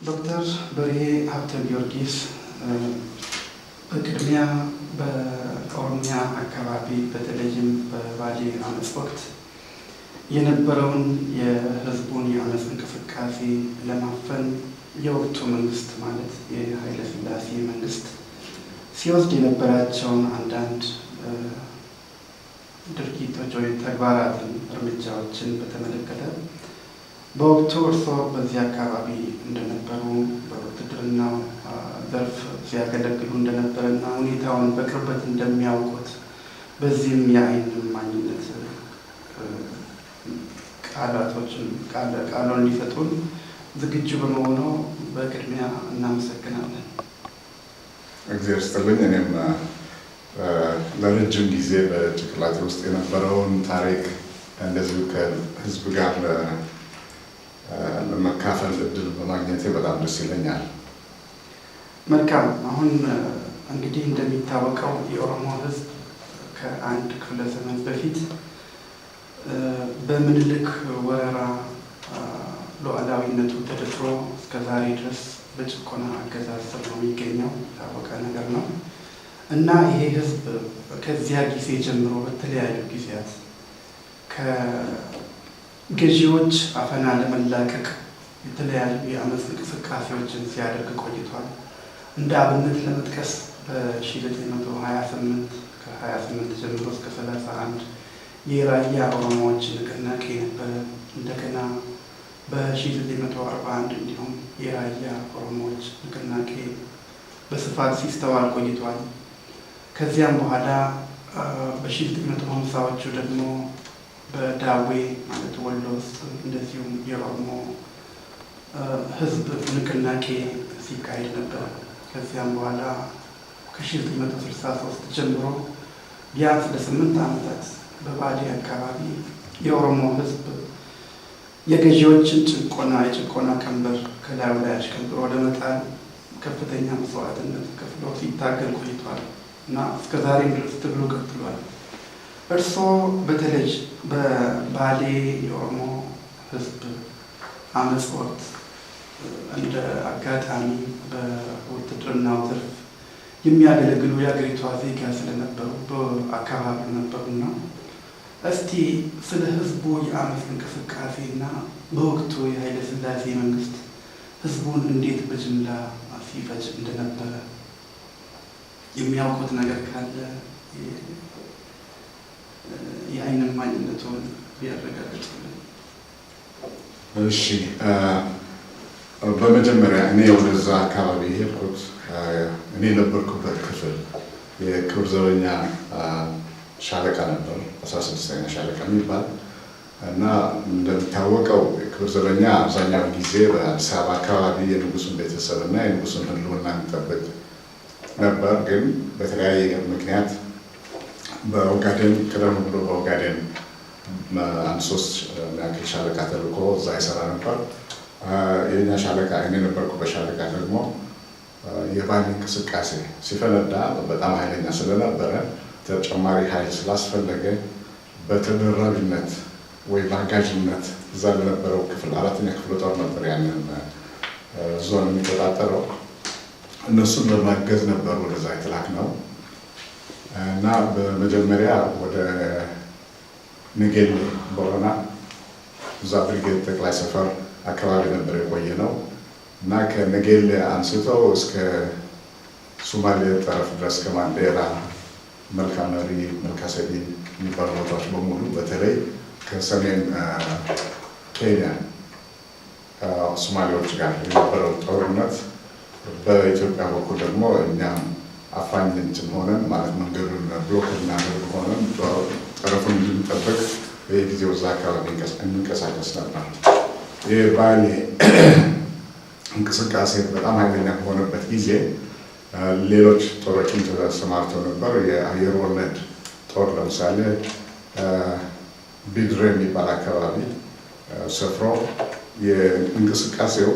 ዶክተር በርሄ ሀብተ ጊዮርጊስ በቅድሚያ በኦሮሚያ አካባቢ በተለይም በባሌ አመጽ ወቅት የነበረውን የህዝቡን የአመጽ እንቅስቃሴ ለማፈን የወቅቱ መንግስት ማለት የኃይለ ሥላሴ መንግስት ሲወስድ የነበራቸውን አንዳንድ ድርጊቶች ወይ ተግባራትን እርምጃዎችን በተመለከተ በወቅቱ እርስዎ በዚህ አካባቢ እንደነበሩ በውትድርናው ዘርፍ ሲያገለግሉ እንደነበረና ሁኔታውን በቅርበት እንደሚያውቁት በዚህም የዓይን እማኝነት ቃሉን ሊሰጡን ዝግጁ በመሆኑ በቅድሚያ እናመሰግናለን። እግዚአብሔር ይስጥልኝ። እኔም ለረጅም ጊዜ በጭንቅላቴ ውስጥ የነበረውን ታሪክ እንደዚሁ ከህዝብ ጋር ለመካፈል እድል በማግኘቴ በጣም ደስ ይለኛል። መልካም። አሁን እንግዲህ እንደሚታወቀው የኦሮሞ ህዝብ ከአንድ ክፍለ ዘመን በፊት በምኒልክ ወረራ ሉዓላዊነቱ ተደፍሮ እስከ ዛሬ ድረስ በጭቆና አገዛዝ ስር ነው የሚገኘው፣ የታወቀ ነገር ነው እና ይሄ ህዝብ ከዚያ ጊዜ ጀምሮ በተለያዩ ጊዜያት ከገዢዎች አፈና ለመላቀቅ የተለያዩ የአመጽ እንቅስቃሴዎችን ሲያደርግ ቆይቷል። እንደ አብነት ለመጥቀስ በ1928 ከ28 ጀምሮ እስከ 31 የራያ ኦሮሞዎች ንቅናቄ ነበረ። እንደገና በ1941 እንዲሁም የራያ ኦሮሞዎች ንቅናቄ በስፋት ሲስተዋል ቆይቷል። ከዚያም በኋላ በ1950ዎቹ ደግሞ በዳዌ ማለት ወሎ ውስጥ እንደዚሁም የኦሮሞ ህዝብ ንቅናቄ ሲካሄድ ነበር። ከዚያም በኋላ ከ1963 ጀምሮ ቢያንስ ለ8 ዓመታት በባሌ አካባቢ የኦሮሞ ህዝብ የገዢዎችን የጭቆና ቀንበር ከላዩ ላይ አሽቀንጥሮ ለመጣል ከፍተኛ መስዋዕትነት ከፍሎ ሲታገል ቆይቷል እና እስከዛሬም ድረስ ትግሉ ቀጥሏል። እርስዎ በተለይ በባሌ የኦሮሞ ህዝብ አመጽ ወቅት እንደ አጋጣሚ በውትድርናው ዘርፍ የሚያገለግሉ የአገሪቷ ዜጋ ስለነበሩ በአካባቢው ነበሩና እስቲ ስለ ህዝቡ የአመጽ እንቅስቃሴና በወቅቱ የኃይለ ሥላሴ መንግስት ህዝቡን እንዴት በጅምላ ሲፈጅ እንደነበረ የሚያውቁት ነገር ካለ የዓይን እማኝነቱን ቢያረጋግጡልን። እሺ፣ በመጀመሪያ እኔ ወደዛ አካባቢ ሄድኩት። እኔ የነበርኩበት ክፍል የክብር ዘበኛ ሻለቃ ነበር፣ 16ኛ ሻለቃ የሚባል እና እንደሚታወቀው የክብር ዘበኛ አብዛኛውን ጊዜ በአዲስ አበባ አካባቢ የንጉሱን ቤተሰብና የንጉሱን ህልውና የሚጠብቅ ነበር። ግን በተለያየ ምክንያት በኦጋዴን ቀደም ብሎ በኦጋዴን አንድ 3 ያክል ሻለቃ ተልኮ እዛ ይሰራ ነበር። የኛ ሻለቃ እኔ ነበርኩ። በሻለቃ ደግሞ የባሌ እንቅስቃሴ ሲፈነዳ በጣም ኃይለኛ ስለነበረ ተጨማሪ ኃይል ስላስፈለገ በተደራቢነት ወይ በአጋዥነት እዛ ለነበረው ክፍል 4ኛ ክፍለ ጦር ነበር ያንን ዞን የሚቆጣጠረው። እነሱን በማገዝ ነበር ወደዛ የተላክነው እና በመጀመሪያ ወደ ንጌሌ ቦረና እዛ ብርጌድ ጠቅላይ ሰፈር አካባቢ ነበር የቆየነው እና ከንጌሌ አንስተው እስከ ሶማሌ ጠረፍ ድረስ ከማንዴራ፣ መልካመሪ፣ መልካሰዲ የሚባሉ ቦታዎች በሙሉ በተለይ ከሰሜን ኬንያ ሶማሌዎች ጋር የነበረው ጦርነት በኢትዮጵያ በኩል ደግሞ እኛም አፋኝ እንትን ሆነን ማለት መንገዱን ብሎክ እናደርግ ሆነን ጠረፉን እንድንጠብቅ በየጊዜው እዛ አካባቢ እንንቀሳቀስ ነበር። የባሌ እንቅስቃሴ በጣም ኃይለኛ በሆነበት ጊዜ ሌሎች ጦሮችን ተሰማርተው ነበር። የአየር ወለድ ጦር ለምሳሌ ቢድሬ የሚባል አካባቢ ሰፍሮ የእንቅስቃሴው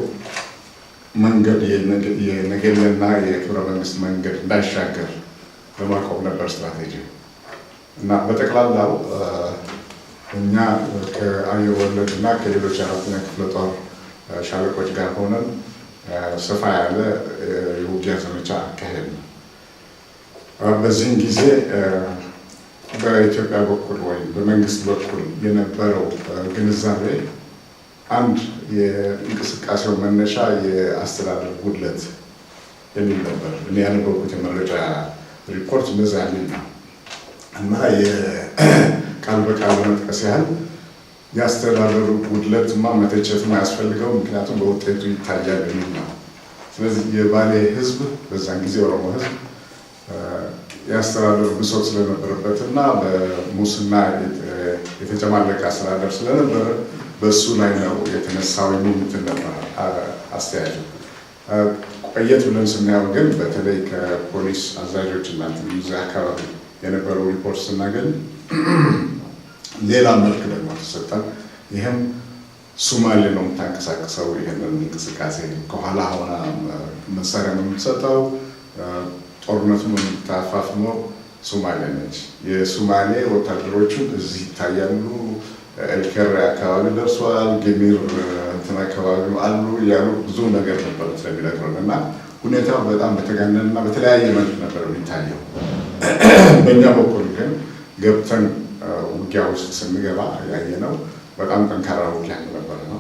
መንገድ የነገሌና የክብረ መንግስት መንገድ እንዳይሻገር ለማቆም ነበር ስትራቴጂ እና በጠቅላላው እኛ ከአየር ወለድና ከሌሎች 4ኛ ክፍለ ጦር ሻለቆች ጋር ሆነን ሰፋ ያለ የውጊያ ዘመቻ አካሄድ ነው። በዚህም ጊዜ በኢትዮጵያ በኩል ወይም በመንግስት በኩል የነበረው ግንዛቤ አንድ የእንቅስቃሴው መነሻ የአስተዳደር ጉድለት የሚል ነበር። እኔ ያነበብኩት የመረጃ ሪፖርት እንደዛ የሚል ነው እና የቃል በቃል ለመጥቀስ ያህል የአስተዳደሩ ጉድለትማ መተቸትማ ያስፈልገው፣ ምክንያቱም በውጤቱ ይታያል የሚል ነው። ስለዚህ የባሌ ህዝብ በዛን ጊዜ ኦሮሞ ህዝብ የአስተዳደሩ ብሶት ስለነበረበት እና በሙስና የተጨማለቀ አስተዳደር ስለነበረ በእሱ ላይ ነው የተነሳው የሚሉት ነበር አስተያየቱ። ቆየት ብለን ስናየው ግን በተለይ ከፖሊስ አዛዦች እና እዚያ አካባቢ የነበረው ሪፖርት ስናገኝ ሌላ መልክ ደግሞ ተሰጠን። ይህም ሶማሌ ነው የምታንቀሳቀሰው ይህንን እንቅስቃሴ ከኋላ ሆና መሳሪያ ነው የምትሰጠው፣ ጦርነቱን የምታፋፍመው ሶማሌ ነች። የሶማሌ ወታደሮቹን እዚህ ይታያሉ፣ ኤርትራ አካባቢ ደርሷል፣ ገሚር እንትን አካባቢ አሉ ያሉ ብዙ ነገር ነበር ስለሚነግሩን እና ሁኔታው በጣም በተጋነነና በተለያየ መልክ ነበር የሚታየው። በእኛ በኩል ግን ገብተን ውጊያ ውስጥ ስንገባ ያየነው በጣም ጠንካራ ውጊያ ነበር ነው።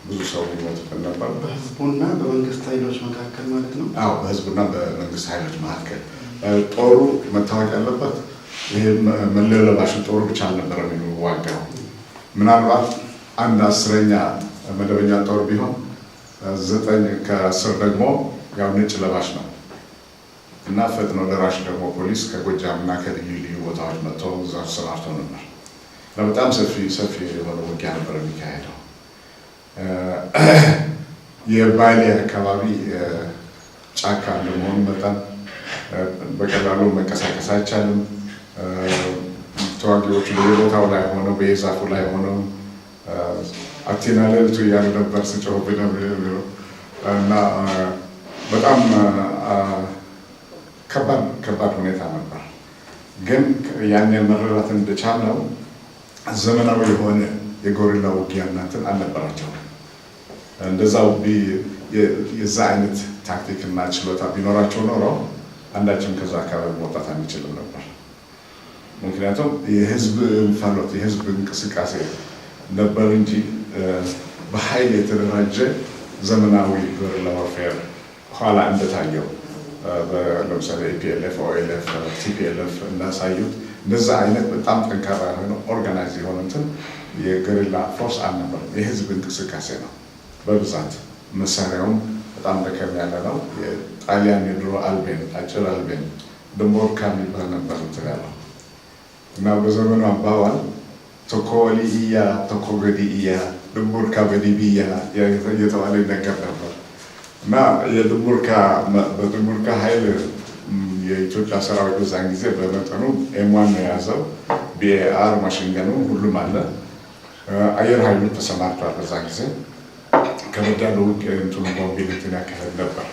ብዙ ሰው ይሞትብን ነበር። በህዝቡና በመንግስት ኃይሎች መካከል ማለት ነው። አዎ፣ በህዝቡና በመንግስት ኃይሎች መካከል ጦሩ መታወቅ ያለበት ይሄ መለዮ ለባሽ ጦሩ ብቻ አልነበረም የሚዋጋው። ምናልባት አንድ 10ኛ መደበኛ ጦር ቢሆን 9 ከ10 ደግሞ ያው ነጭ ለባሽ ነው እና ፈጥኖ ደራሽ ደግሞ ፖሊስ ከጎጃም እና ከልዩ ልዩ ቦታዎች መጥተው እዛ ተሰማርቶ ነበር። በጣም ሰፊ የሆነ ውጊያ ነበር የሚካሄደው። የባሌ አካባቢ ጫካ እንደመሆኑ መጠን በቀላሉ መንቀሳቀስ አይቻልም። ተዋጊዎቹ በየቦታው ላይ ሆነው በየዛፉ ላይ ሆነው አቴና ሌሊቱ እያሉ ነበር ሲጮህብን እና በጣም ከባድ ሁኔታ ነበር። ግን ያን መረዳት እንደቻልነው ዘመናዊ የሆነ የጎሪላ ውጊያ እናንትን አልነበራቸውም። እንደዛው የዛ አይነት ታክቲክና ችሎታ ቢኖራቸው ኖሮ አንዳችም ከዛ አካባቢ መውጣት አንችልም ነበር። ምክንያቱም የህዝብ እንፋሎት የህዝብ እንቅስቃሴ ነበር እንጂ በኃይል የተደራጀ ዘመናዊ ጎሪላ ዋርፌር ኋላ እንደታየው ለምሳሌ ኢፒኤልኤፍ፣ ኦኤልኤፍ፣ ቲፒኤልኤፍ እንዳሳዩት እንደዛ አይነት በጣም ጠንካራ የሆነ ኦርጋናይዝ የሆነ እንትን የጎሪላ ፎርስ አልነበረም። የህዝብ እንቅስቃሴ ነው በብዛት። መሳሪያውም በጣም ደከም ያለ ነው። የጣሊያን የድሮ አልቤን አጭር አልቤን ደሞርካ የሚባል ነበር እንትን ያለው እና በዘመኑ አባባል ቶኮሊ እያ ቶኮገዲ እያ ደሞርካ በዲቢያ የተባለ ይነገር ነበር እና በድንቡርካ ኃይል የኢትዮጵያ ሰራዊት በዛን ጊዜ በመጠኑ ኤም1 ነው የያዘው። ቢኤአር ማሽንገኑ ሁሉም አለ። አየር ኃይሉ ተሰማርቷል። በዛን ጊዜ ከበድ ያለ ውጊያ እንትኑ ቦምቤትን ያካሄድ ነበር።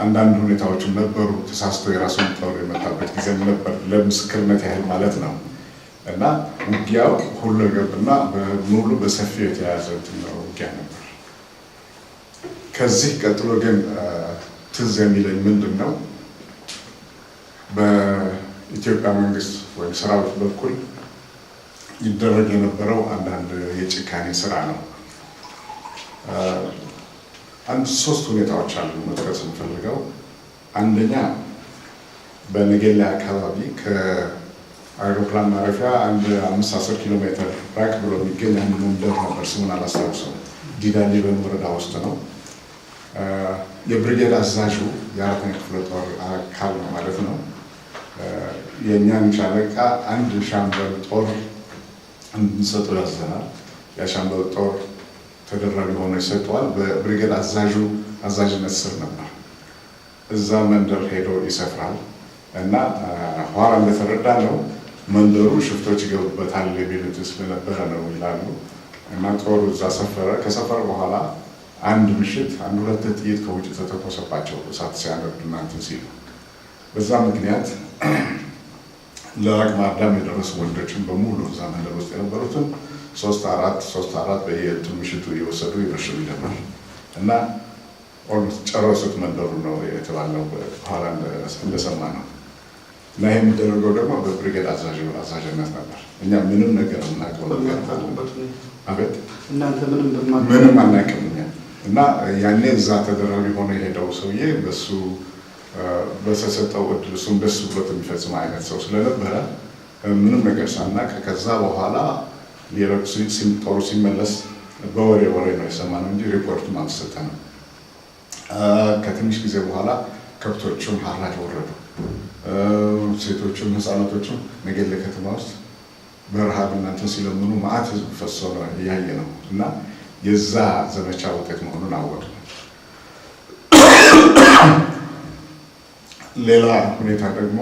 አንዳንድ ሁኔታዎችም ነበሩ። ተሳስቶ የራሱን ጦር የመታበት ጊዜ ነበር፣ ለምስክርነት ያህል ማለት ነው። እና ውጊያው ሁለገብና በሙሉ በሰፊው የተያዘ ውጊያ ነበር። ከዚህ ቀጥሎ ግን ትዝ የሚለኝ ምንድን ነው በኢትዮጵያ መንግስት ወይም ሰራዊት በኩል ይደረግ የነበረው አንዳንድ የጭካኔ ስራ ነው። አንድ 3 ሁኔታዎች አሉ መጥቀስ የምፈልገው። አንደኛ በነገሌ አካባቢ ከአይሮፕላን ማረፊያ አንድ 5-10 ኪሎ ሜትር ራቅ ብሎ የሚገኝ አንድ መንደር ነበር። ስሙን አላስታውሰው። ዲዳሊበን ወረዳ ውስጥ ነው። የብሪጌድ አዛዡ የ4ኛ ክፍለ ጦር አካል ነው ማለት ነው። የእኛን ሻለቃ አንድ ሻምበል ጦር እንድንሰጡ ያዘናል። የሻምበል ጦር ተደራቢ ሆኖ ይሰጠዋል። በብሪጌድ አዛዡ አዛዥነት ስር ነበር። እዛ መንደር ሄዶ ይሰፍራል እና ኋላ እንደተረዳ ነው መንደሩ ሽፍቶች ይገቡበታል የሚሉት ስለነበረ ነው ይላሉ። እና ጦሩ እዛ ሰፈረ። ከሰፈረ በኋላ አንድ ምሽት 1-2 ጥይት ከውጭ ተተኮሰባቸው እሳት ሲያነዱ እናንትን ሲሉ። በዛ ምክንያት ለአቅመ አዳም የደረሱ ወንዶችን በሙሉ እዛ መንደር ውስጥ የነበሩትን 3-4 በየእንትኑ ምሽቱ እየወሰዱ ይረሽኑ ጀመር እና ኦልሞስት ጨረሱት መንደሩ ነው የተባለው በኋላ እንደሰማ ነው። እና ይሄ የሚደረገው ደግሞ በብሪጌድ አዛዥነት ነበር። እኛ ምንም ነገር እናውቀው ነገር አቤት እናንተ ምንም አናውቅም እኛ። እና ያኔ እዛ ተደራሪ ሆነ የሄደው ሰውዬ በሱ በተሰጠው እድል እሱም ደስ ብሎት የሚፈጽም አይነት ሰው ስለነበረ ምንም ነገር ሳናውቅ ከዛ በኋላ ሌሎች ጦሩ ሲመለስ በወሬ ነው የሰማነው እንጂ ሪፖርትም አልተሰጠንም። ከትንሽ ጊዜ በኋላ ከብቶቹም ሀራጅ ወረዱ። ሴቶቹም ህፃናቶቹም ነገሌ ከተማ ውስጥ በረሃብ እናንተን ሲለምኑ መዓት ህዝብ ፈሶ ነው እያየ ነው። እና የዛ ዘመቻ ውጤት መሆኑን አወቅን። ሌላ ሁኔታ ደግሞ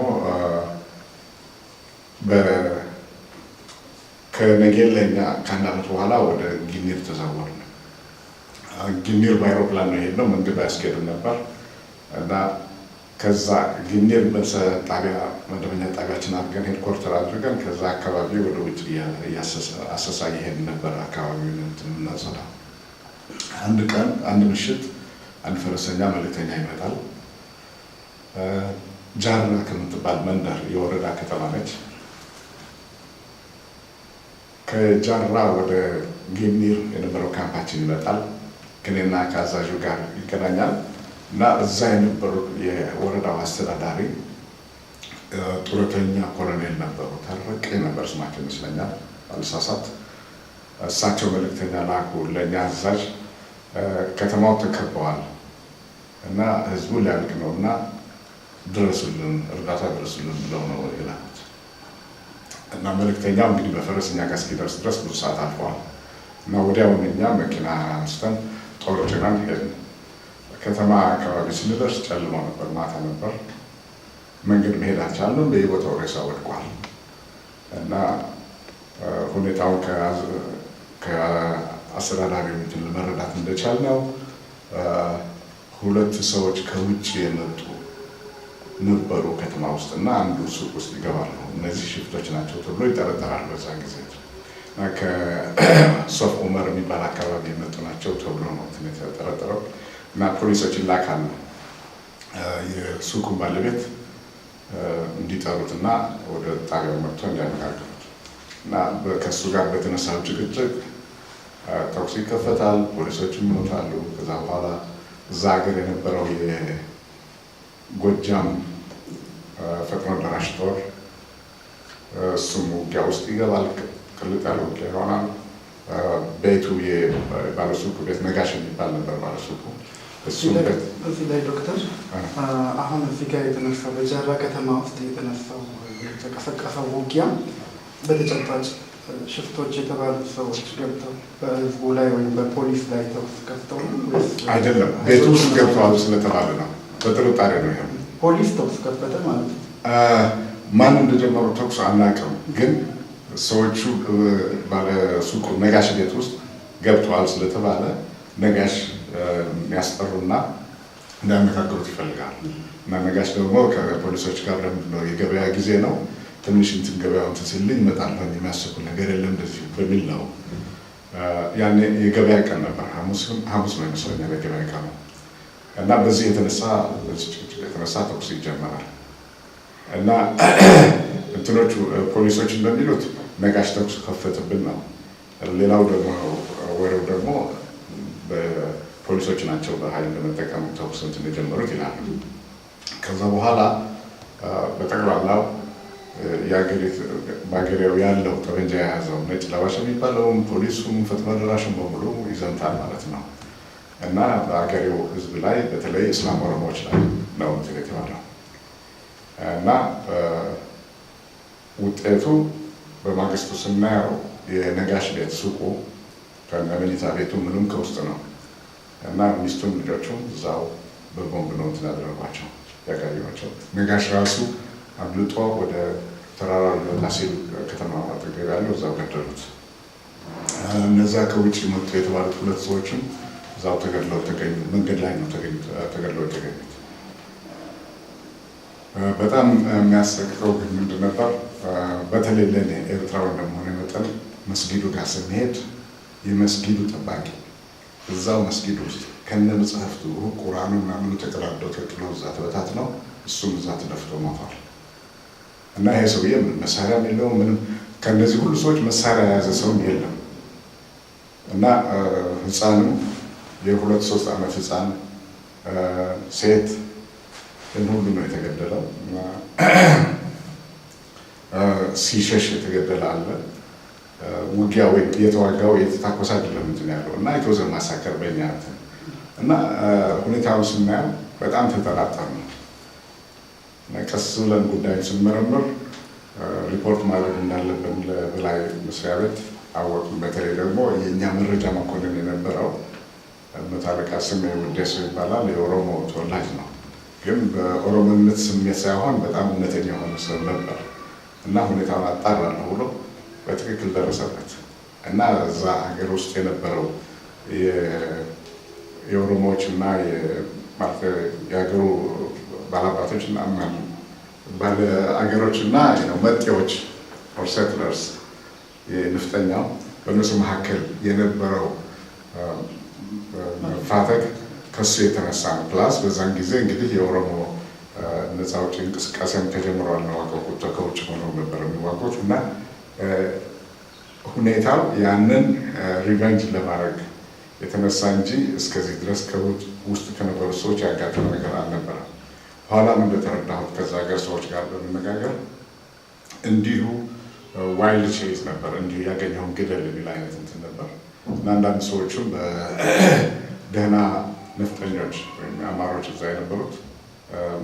ከነጌለኛ ከአንድ ዓመት በኋላ ወደ ጊኒር ተዛወርን። ጊኒር በአይሮፕላን ነው የሄድነው፣ መንገድ አያስኬድም ነበር እና ከዛ ጊኒር ጣቢያ መደበኛ ጣቢያችን አድርገን ሄድኳርተር አድርገን ከዛ አካባቢ ወደ ውጭ አሰሳ እየሄድን ነበር አካባቢውን የምናጸዳ። አንድ ቀን አንድ ምሽት አንድ ፈረሰኛ መልእክተኛ ይመጣል። ጃራ ከምትባል መንደር የወረዳ ከተማ ነች። ከጃራ ወደ ጊኒር የነበረው ካምፓችን ይመጣል። ከኔና ከአዛዡ ጋር ይገናኛል እና እዛ የነበሩ የወረዳው አስተዳዳሪ ጡረተኛ ኮሎኔል ነበሩ። ታረቀ ነበር ስማቸው ይመስለኛል አልሳሳት። እሳቸው መልእክተኛ ላኩ ለእኛ አዛዥ። ከተማው ተከበዋል እና ህዝቡ ሊያልቅ ነው እና ድረሱልን፣ እርዳታ ድረሱልን ብለው ነው የላኩት። እና መልእክተኛው እንግዲህ በፈረስኛ ጋር እስኪደርስ ድረስ ብዙ ሰዓት አልፈዋል እና ወዲያውኑ እኛ መኪና አንስተን ጦር ጭነን ሄድን። ከተማ አካባቢ ስንደርስ ጨልሞ ነበር፣ ማታ ነበር። መንገድ መሄድ አልቻልንም። በየቦታው ሬሳ ወድቋል እና ሁኔታውን ከአስተዳዳሪው እንትን ለመረዳት እንደቻልነው ሁለት ሰዎች ከውጭ የመጡ ነበሩ ከተማ ውስጥ እና አንዱ ሱቅ ውስጥ ይገባሉ። እነዚህ ሽፍቶች ናቸው ተብሎ ይጠረጠራል በዛ ጊዜ። ከሶፍ ኡመር የሚባል አካባቢ የመጡ ናቸው ተብሎ ነው የተጠረጠረው እና ፖሊሶች ይላካሉ የሱቁን ባለቤት እንዲጠሩት እና ወደ ጣቢያው መጥቶ እንዲያነጋግሩት እና ከእሱ ጋር በተነሳው ጭቅጭቅ ተኩስ ይከፈታል፣ ፖሊሶችም ይሞታሉ። ከዛ በኋላ እዛ ሀገር የነበረው የጎጃም ፈጥኖ ደራሽ ጦር እሱም ውጊያ ውስጥ ይገባል። ቅልጥ ያለ ውጊያ ይሆናል። ቤቱ የባለሱቁ ቤት ነጋሽ የሚባል ነበር ባለሱቁ። እዚህ ላይ ዶክተር አሁን እዚህ ጋር የተነሳው በጃራ ከተማ ውስጥ የተነሳው የተቀሰቀሰው ውጊያ በተጨባጭ ሽፍቶች የተባሉት ሰዎች ገብተው በህዝቡ ላይ ወይም በፖሊስ ላይ ተኩስ ከፍተው አይደለም፣ ቤቱ ውስጥ ገብተዋል ስለተባለ ነው። በጥርጣሬ ነው ይሄ። ፖሊስ ተኩስ ከፈተ ማለት ነው። ማን እንደጀመሩ ተኩስ አናውቅም፣ ግን ሰዎቹ ባለሱቁ ነጋሽ ቤት ውስጥ ገብተዋል ስለተባለ ነጋሽ የሚያስጠሩና እንዲያነጋግሩት ይፈልጋል እና ነጋሽ ደግሞ ከፖሊሶች ጋር ለምንድን ነው የገበያ ጊዜ ነው ትንሽ እንትን ገበያውን ሲልኝ እመጣለሁ የሚያስቡት ነገር የለም እንደዚህ በሚል ነው። ያኔ የገበያ ቀን ነበር፣ ሐሙስ ነው ይመስለኛል የገበያ ቀን ነው እና በዚህ የተነሳ ተኩስ ይጀመራል እና እንትኖቹ ፖሊሶች እንደሚሉት ነጋሽ ተኩስ ከፈተብን ነው። ሌላው ደግሞ ወሬው ደግሞ በፖሊሶች ናቸው በኃይል ለመጠቀም ተኩስ እንትን የጀመሩት ይላሉ። ከዛ በኋላ በጠቅላላው በአገሬው ያለው ጠመንጃ የያዘው ነጭ ለባሽ የሚባለውም ፖሊሱም ፈጥኖ ደራሹም በሙሉ ይዘምታል ማለት ነው እና በአገሬው ሕዝብ ላይ በተለይ እስላም ኦሮሞዎች ላይ ነው እንትን የተባለው እና ውጤቱ በማግስቱ ስናየው የነጋሽ ቤት ሱቁ ከመኝታ ቤቱ ምንም ከውስጥ ነው እና ሚስቱም ልጆቹም እዛው በቦምብ ነው እንትን ያደረጓቸው ያጋዩቸው። ነጋሽ ራሱ አብልጦ ወደ ተራራ ሊወጣ ሲል ከተማ አጠገብ ያለው እዛው ገደሉት። እነዛ ከውጭ መጡ የተባሉት ሁለት ሰዎችም እዛው ተገድለው ተገኙ። መንገድ ላይ ነው ተገድለው የተገኙት። በጣም የሚያስጠቅቀው ግን ምንድን ነበር? በተለይ ለእኔ ኤርትራዊ እንደመሆነ መጠን መስጊዱ ጋር ስንሄድ የመስጊዱ ጠባቂ እዛው መስጊድ ውስጥ ከነ መጽሐፍቱ ቁርአኑ ምናምን ተቀዳደው ተጥለው እዛ ተበታትነው እሱም እዛ ተደፍቶ ሞቷል። እና ይሄ ሰውዬ መሳሪያ የለውም ምንም ከነዚህ ሁሉ ሰዎች መሳሪያ የያዘ ሰው የለም። እና ህፃኑ የ2-3 ዓመት ህፃን ሴት ሁሉ ነው የተገደለው። ሲሸሽ የተገደለ አለ። ውጊያው የተዋጋው የተታኮሰ አይደለም እንትን ያለው እና የተወዘ ማሳከር በእኛ እና ሁኔታውን ስናየው በጣም ተጠራጠር ነው። ቀስ ብለን ጉዳዩን ስንመረምር ሪፖርት ማድረግ እንዳለብን ለበላይ መስሪያ ቤት አወቅን። በተለይ ደግሞ የእኛ መረጃ መኮንን የነበረው መቶ አለቃ ስሜ ሁንዴሳ ይባላል። የኦሮሞ ተወላጅ ነው፣ ግን በኦሮሞነት ስሜት ሳይሆን በጣም እውነተኛ የሆነ ሰው ነበር እና ሁኔታውን አጣራለሁ ብሎ በትክክል ደረሰበት እና እዛ ሀገር ውስጥ የነበረው የኦሮሞዎች እና የሀገሩ ባላባቶች እና ባለ አገሮች እና መጤዎች ኦር ሴትለርስ የንፍጠኛው በእነሱ መካከል የነበረው መፋተግ ከሱ የተነሳ ነው። ፕላስ በዛን ጊዜ እንግዲህ የኦሮሞ ነፃ አውጪ እንቅስቃሴም ተጀምሯል ነው ዋቀቁት ከውጭ ሆነው ነበር የሚዋጉት እና ሁኔታው ያንን ሪቨንጅ ለማድረግ የተነሳ እንጂ እስከዚህ ድረስ ውስጥ ከነበሩ ሰዎች ያጋጠመ ነገር አልነበረም። ኋላም እንደተረዳሁት ከዛ ሀገር ሰዎች ጋር በመነጋገር እንዲሁ ዋይልድ ቼዝ ነበር፣ እንዲሁ ያገኘውን ግደል የሚል አይነት እንትን ነበር እና አንዳንድ ሰዎችም በደህና ነፍጠኞች ወይም አማሮች እዛ የነበሩት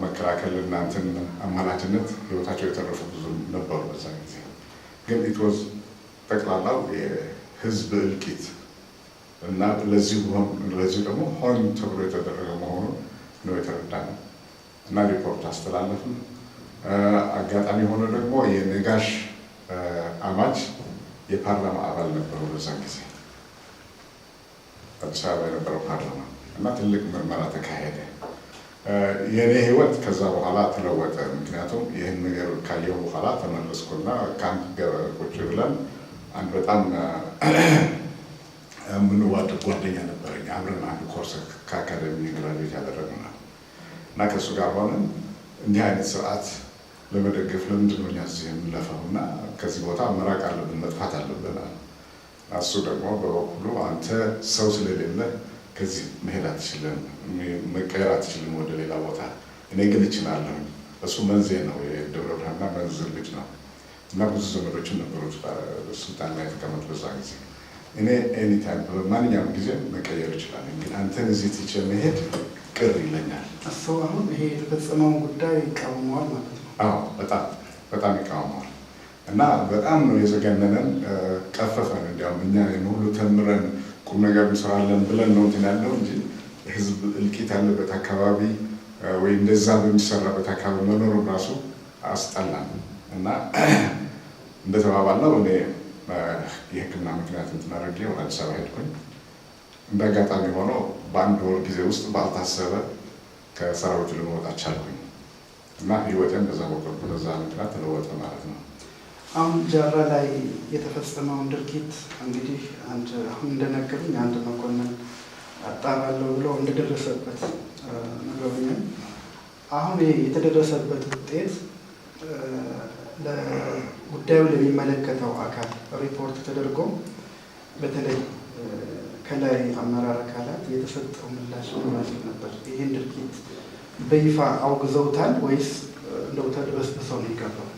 መከላከል እና እንትን አማላጅነት ህይወታቸው የተረፉ ብዙ ነበሩ በዛ ጊዜ። ግን ኢትወዝ ጠቅላላው የህዝብ እልቂት እና ለዚህ ደግሞ ሆን ተብሎ የተደረገ መሆኑን ነው የተረዳነው እና ሪፖርት አስተላለፍን። አጋጣሚ ሆኖ ደግሞ የነጋሽ አማች የፓርላማ አባል ነበሩ በዛ ጊዜ አዲስ አበባ የነበረው ፓርላማ እና ትልቅ ምርመራ ተካሄደ። የኔ ህይወት ከዛ በኋላ ተለወጠ። ምክንያቱም ይህን ነገር ካየሁ በኋላ ተመለስኩና ካምፕ ቁጭ ብለን አንድ በጣም የምንዋደድ ጓደኛ ነበረኝ። አብረን አንድ ኮርስ ከአካደሚ ግራጁዌት ያደረግናል እና ከእሱ ጋር ሆነን እንዲህ አይነት ስርዓት ለመደገፍ ለምንድን ነው እኛ እዚህ የምንለፈው እና ከዚህ ቦታ መራቅ አለብን መጥፋት አለብን። እሱ ደግሞ በበኩሉ አንተ ሰው ስለሌለ ከዚህ መሄድ አትችልም፣ መቀየር አትችልም ወደ ሌላ ቦታ፣ እኔ ግን እችላለሁ። እሱ መንዜ ነው የደብረ ብርሃንና መንዝ ልጅ ነው እና ብዙ ዘመዶችን ነበሩት ስልጣን ላይ የተቀመጡ በዛ ጊዜ። እኔ ኤኒታይም በማንኛውም ጊዜ መቀየር ይችላል፣ ግን አንተን እዚህ ትቼ መሄድ ቅር ይለኛል። እሱ አሁን ይሄ የተፈጸመውን ጉዳይ ይቃወመዋል ማለት ነው? አዎ በጣም ይቃወመዋል እና በጣም ነው የዘገነነን፣ ቀፈፈን። እንዲያውም እኛ ሁሉ ተምረን ቁም ነገር እንሰራለን ብለን ነው እንትን ያለው እንጂ ህዝብ እልቂት ያለበት አካባቢ ወይ እንደዛ በሚሰራበት አካባቢ መኖሩ ራሱ አስጠላን እና እንደተባባልነው እኔ የሕክምና ምክንያት እንትን አድርጌ ወደ አዲስ አበባ ሄድኩኝ። እንደ አጋጣሚ ሆኖ በአንድ ወር ጊዜ ውስጥ ባልታሰበ ከሰራዊቱ ለመውጣት ቻልኩኝ እና ህይወቴን በዛ በኩል በዛ ምክንያት ተለወጠ ማለት ነው። አሁን ጃራ ላይ የተፈጸመውን ድርጊት እንግዲህ አሁን እንደነገሩኝ አንድ መኮንን አጣራለሁ ብሎ እንደደረሰበት ነገሩኛል። አሁን የተደረሰበት ውጤት ለጉዳዩ ለሚመለከተው አካል ሪፖርት ተደርጎ በተለይ ከላይ አመራር አካላት የተሰጠው ምላሽ ማለት ነበር? ይህን ድርጊት በይፋ አውግዘውታል ወይስ እንደው ተድበስብሰው ነው የቀረው?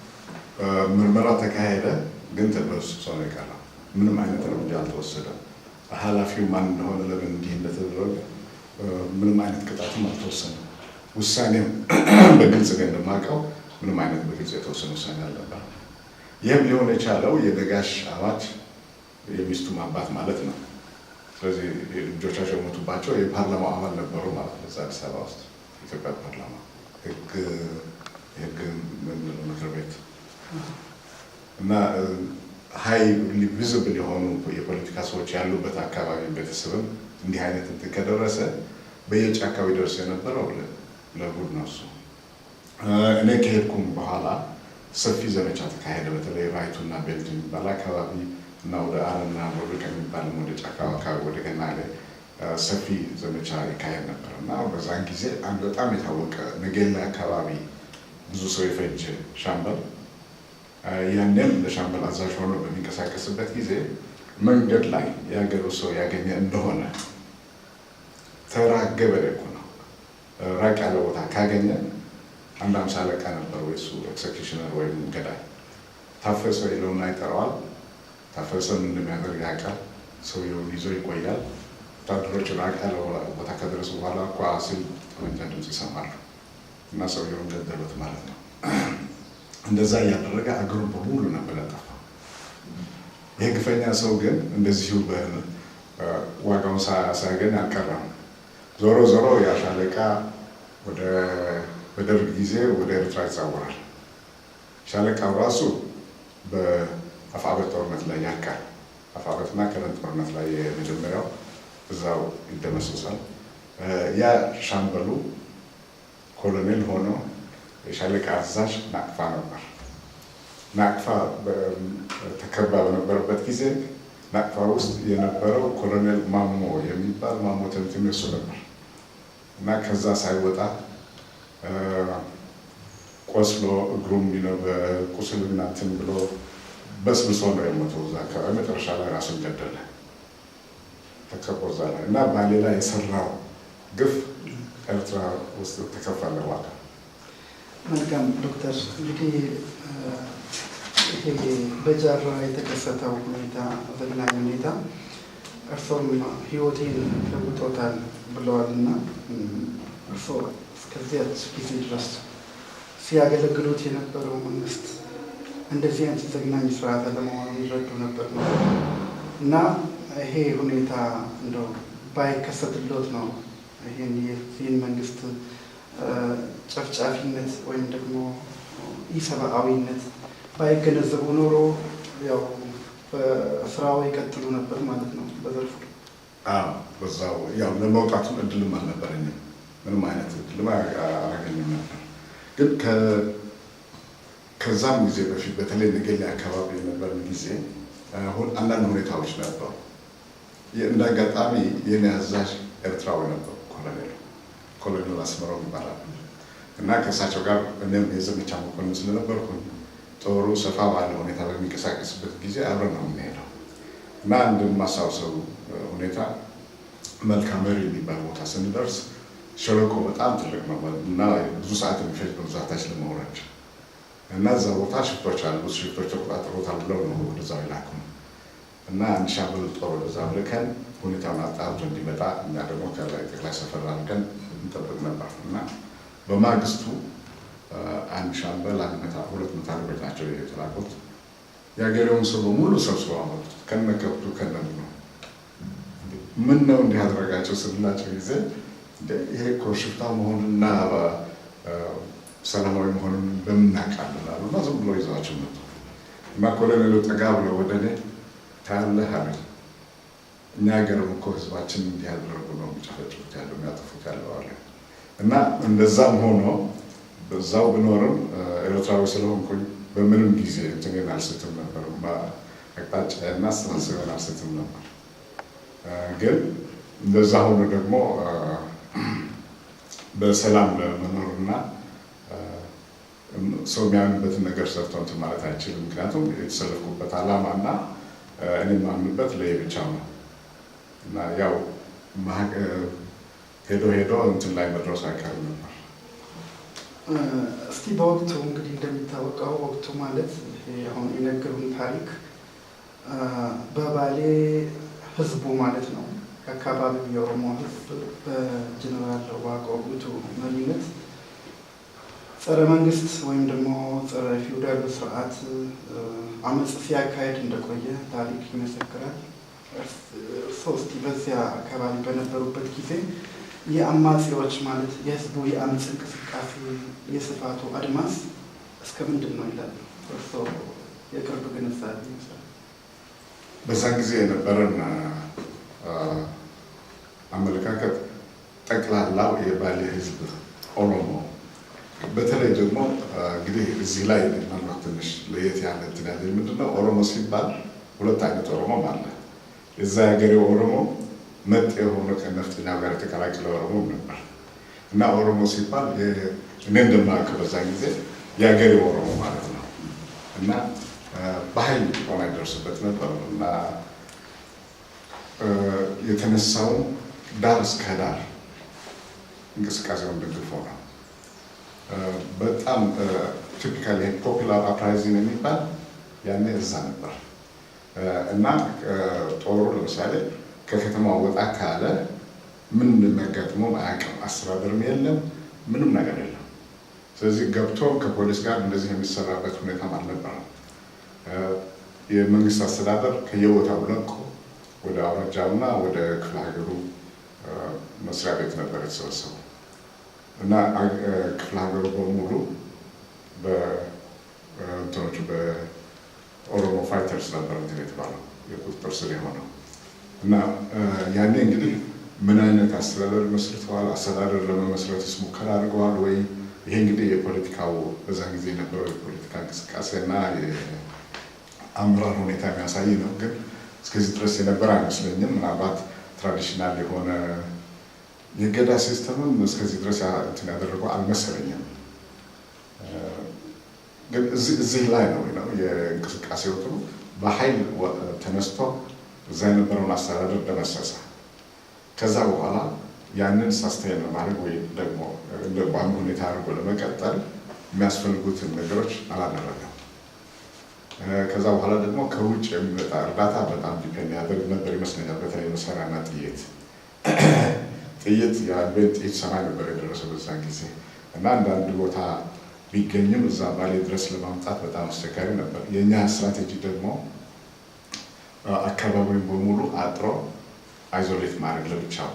ምርመራ ተካሄደ፣ ግን ተድበስብሰው ነው የቀረው። ምንም አይነት እርምጃ አልተወሰደም። ኃላፊው ማን እንደሆነ ለምን እንዲህ እንደተደረገ ምንም አይነት ቅጣትም አልተወሰነም። ውሳኔም በግልጽ ግን እንደማውቀው ምንም አይነት በግልጽ የተወሰነ ውሳኔ አልነበረም። ይህም ሊሆን የቻለው የነጋሽ አማች የሚስቱም አባት ማለት ነው። ስለዚህ ልጆቻቸው የሞቱባቸው የፓርላማ አባል ነበሩ ማለት ነው። አዲስ አበባ ውስጥ ኢትዮጵያ ፓርላማ የህግ ምክር ቤት እና ሀይ ቪዚብል የሆኑ የፖለቲካ ሰዎች ያሉበት አካባቢ ቤተሰብም እንዲህ አይነት እንትን ከደረሰ በየጫካው ይደርስ የነበረው ለጉድ ነው እሱ። እኔ ከሄድኩም በኋላ ሰፊ ዘመቻ ተካሄደ። በተለይ ራይቱና ቤልጅ የሚባል አካባቢ እና ወደ አረና ወደ ከሚባል ወደ ጫካው አካባቢ ወደ ገናሌ ሰፊ ዘመቻ ይካሄድ ነበር እና በዛን ጊዜ አንድ በጣም የታወቀ ነገሌ አካባቢ ብዙ ሰው የፈጀ ሻምበል ያንን ለሻምበል አዛዥ ሆኖ በሚንቀሳቀስበት ጊዜ መንገድ ላይ ያገሩ ሰው ያገኘ እንደሆነ ተራ ገበሬ እኮ ነው ራቅ ያለ ቦታ ካገኘ አንድ 50 አለቃ ነበር ወይ እሱ ኤክሰኪዩሽነር ወይም ገዳይ ታፈሰ ይለውና ይጠራዋል። ታፈሰን እንደሚያደርግ ያውቃል። ሰውየውን ይዞ ይቆያል። ወታደሮች ራቅ ያለ ቦታ ከደረሱ በኋላ እኮ ሲል ጠመንጃ ድምፅ ይሰማሉ እና ሰውየውን ገደሉት ማለት ነው። እንደዛ እያደረገ አገሩ በሙሉ ነበር ያጠፋው። ይህ ግፈኛ ሰው ግን እንደዚሁ ዋጋውን ሳያገኝ አልቀረም። ዞሮ ዞሮ ያሻለቃ በደርግ ጊዜ ወደ ኤርትራ ይዛወራል። ሻለቃው ራሱ በአፋበት ጦርነት ላይ ያልቃል። አፋበትና ከረን ጦርነት ላይ የመጀመሪያው እዛው ይደመሰሳል። ያ ሻምበሉ ኮሎኔል ሆኖ የሻለቃ አዛዥ ናቅፋ ነበር። ናቅፋ ተከባ በነበረበት ጊዜ ናቅፋ ውስጥ የነበረው ኮሎኔል ማሞ የሚባል ማሞ ተምትም እሱ ነበር እና ከዛ ሳይወጣ ቆስሎ እግሩም በቁስልና እንትን ብሎ በስብሶ ነው የሞተው። እዛ አካባቢ መጨረሻ ላይ ራሱን ገደለ ተከቦ እዛ ላይ እና ባሌ ላይ የሰራው ግፍ ኤርትራ ውስጥ ተከፈለ ዋጋ። መልካም ዶክተር፣ እንግዲህ ይሄ በጃራ የተከሰተው ሁኔታ ዘግናኝ ሁኔታ እርሶም ህይወቴን ለውጦታል ብለዋል እና እርሶ እስከዚያች ጊዜ ድረስ ሲያገለግሉት የነበረው መንግስት እንደዚህ አይነት ዘግናኝ ስርዓት ለመሆኑን ይረዱ ነበር ነው እና ይሄ ሁኔታ እንደው ባይከሰትሎት ነው ይህን መንግስት ጨፍጫፊነት ወይም ደግሞ ኢሰብአዊነት ባይገነዘቡ ኖሮ ያው በስራው ይቀጥሉ ነበር ማለት ነው በዘርፉ? አዎ፣ በዛው ያው ለመውጣቱም እድልም አልነበረኝም። ምንም አይነት እድልም አላገኘም ነበር። ግን ከዛም ጊዜ በፊት በተለይ ነገሌ አካባቢ የነበረን ጊዜ አንዳንድ ሁኔታዎች ነበሩ። እንደ አጋጣሚ የኔ አዛዥ ኤርትራዊ ነበሩ፣ ኮሎኔል አስመራው ይባላል እና ከእሳቸው ጋር እኔም የዘመቻ መኮንን ስለነበርኩኝ ጦሩ ሰፋ ባለ ሁኔታ በሚንቀሳቀስበት ጊዜ አብረን ነው የምንሄደው እና አንድ የማስታውሰው ሁኔታ መልካም መሪ የሚባል ቦታ ስንደርስ ሸለቆ በጣም ትልቅ ነው እና ብዙ ሰዓት የሚፈጅ ነው እዛ ታች ለመውረድ እና እዛ ቦታ ሽፍቶች አሉ። ሽፍቶች ተቆጣጥሮታል ብለው ነው ወደዛው ይላኩን እና አንድ ሻምበል ጦር ወደዛ ልከን ሁኔታውን አጣርቶ እንዲመጣ እኛ ደግሞ ከላይ ጠቅላይ ሰፈር አድርገን እንጠብቅ ነበር እና በማግስቱ አንድ ሻምበል 200 አለቆች ናቸው የተላኩት። የአገሬውን ሰው በሙሉ ሰብስበው አመጡት ከነከብቱ ከነምኑ። ምን ነው እንዲህ አደረጋቸው ስንላቸው ጊዜ ይሄ እኮ ሽፍታ መሆኑንና ሰላማዊ መሆኑን በምን እናውቃለን አሉና ዝም ብሎ ይዘዋቸው መጡ እና ኮሎኔሉ ጠጋ ብለው ወደ እኔ ታያለህ አለኝ። እኛ ሀገርም እኮ ህዝባችን እንዲህ ያደረጉ ነው የሚጨፈጭፉት ያለው የሚያጠፉት ያለው አለ እና እንደዛም ሆኖ በዛው ብኖርም ኤርትራዊ ስለሆንኩኝ በምንም ጊዜ እንትኔን አልስትም ነበር። አቅጣጫና አስተሳሰብን አልስትም ነበር። ግን እንደዛ ሆኖ ደግሞ በሰላም ለመኖርና ሰው የሚያምንበትን ነገር ሰርቶ እንትን ማለት አይችልም። ምክንያቱም የተሰለፍኩበት ዓላማና እኔ የማምንበት ለየብቻው ነው እና ያው ሄዶ እንትን ላይ መድረሱ አይቀርም ነበር። እስቲ በወቅቱ እንግዲህ እንደሚታወቀው ወቅቱ ማለት አሁን የነገሩን ታሪክ በባሌ ህዝቡ ማለት ነው የአካባቢው የኦሮሞ ህዝብ በጀነራል ዋቆ ጉቱ መሪነት ጸረ መንግስት ወይም ደግሞ ጸረ ፊውዳል ስርዓት አመጽ ሲያካሄድ እንደቆየ ታሪክ ይመሰክራል። ሶስት በዚያ አካባቢ በነበሩበት ጊዜ የአማጺዎች ማለት የህዝቡ የአመጽ እንቅስቃሴ የስፋቱ አድማስ እስከ ምንድን ነው ይላል እርሶ የቅርብ ግንዛቤ ይመስላል? በዛ ጊዜ የነበረን አመለካከት ጠቅላላው የባሌ ህዝብ ኦሮሞ በተለይ ደግሞ እንግዲህ እዚህ ላይ ምናልባት ትንሽ ለየት ያለ እንትን ያለ ምንድነው ኦሮሞ ሲባል ሁለት አይነት ኦሮሞ አለ። የዛ ሀገሬው ኦሮሞ መጤ የሆነ ከነፍጠኛ ጋር የተቀላቀለ ኦሮሞ ነበር እና ኦሮሞ ሲባል እኔ እንደማውቀው በዛ ጊዜ የአገሬ ኦሮሞ ማለት ነው እና በኃይል ሆና ይደርስበት ነበር እና የተነሳው ዳር እስከ ዳር እንቅስቃሴውን ደግፎ ነው። በጣም ቲፒካሊ ፖፑላር አፕራይዚንግ የሚባል ያኔ እዛ ነበር እና ጦሩ ለምሳሌ ከከተማው ወጣ ካለ ምን እንደሚያጋጥመው አያውቅም። አስተዳደርም የለም፣ ምንም ነገር የለም። ስለዚህ ገብቶ ከፖሊስ ጋር እንደዚህ የሚሰራበት ሁኔታም አልነበረም። የመንግስት አስተዳደር ከየቦታው ለቆ ወደ አውራጃውና ወደ ክፍለ ሀገሩ መስሪያ ቤት ነበር የተሰበሰበው እና ክፍለ ሀገሩ በሙሉ በእንትኖቹ በኦሮሞ ፋይተርስ ነበር እንትን የተባለው የቁጥጥር ስር የሆነው እና ያኔ እንግዲህ ምን አይነት አስተዳደር መስርተዋል፣ አስተዳደር ለመመስረትስ ሙከራ አድርገዋል ወይ? ይሄ እንግዲህ የፖለቲካው በዛ ጊዜ የነበረው የፖለቲካ እንቅስቃሴና የአመራር ሁኔታ የሚያሳይ ነው። ግን እስከዚህ ድረስ የነበረ አይመስለኝም። ምናልባት ትራዲሽናል የሆነ የገዳ ሲስተምም እስከዚህ ድረስ እንትን ያደረገው አልመሰለኝም። ግን እዚህ ላይ ነው የእንቅስቃሴው ጥሩ በኃይል ተነስቶ እዛ የነበረውን አስተዳደር ደመሰሰ። ከዛ በኋላ ያንን ሳስቴን ለማድረግ ወይ ደግሞ እንደ ቋሚ ሁኔታ አድርጎ ለመቀጠል የሚያስፈልጉትን ነገሮች አላደረገም። ከዛ በኋላ ደግሞ ከውጭ የሚመጣ እርዳታ በጣም ዲፔንድ ያደርግ ነበር ይመስለኛል። በተለይ መሳሪያና ጥይት የአልቤን ጥይት ሰማይ ነበር የደረሰው በዛን ጊዜ እና አንዳንድ ቦታ ቢገኝም እዛ ባሌ ድረስ ለማምጣት በጣም አስቸጋሪ ነበር። የእኛ ስትራቴጂ ደግሞ አካባቢውን በሙሉ አጥሮ አይዞሌት ማድረግ፣ ለብቻው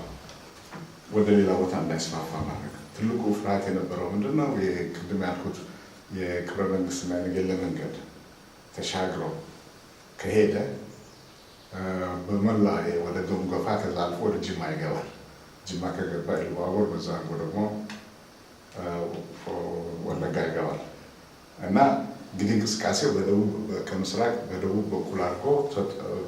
ወደ ሌላ ቦታ እንዳይስፋፋ ማድረግ። ትልቁ ፍርሃት የነበረው ምንድነው? ቅድም ያልኩት የክብረ መንግስትና የነገሌ መንገድ ተሻግሮ ከሄደ በመላ ወደ ገምጎፋ ከዛ አልፎ ወደ ጅማ ይገባል። ጅማ ከገባ ኢሉባቦር በዛ አልፎ ደግሞ ወለጋ ይገባል እና እንግዲህ እንቅስቃሴው ከምስራቅ በደቡብ በኩል አድርጎ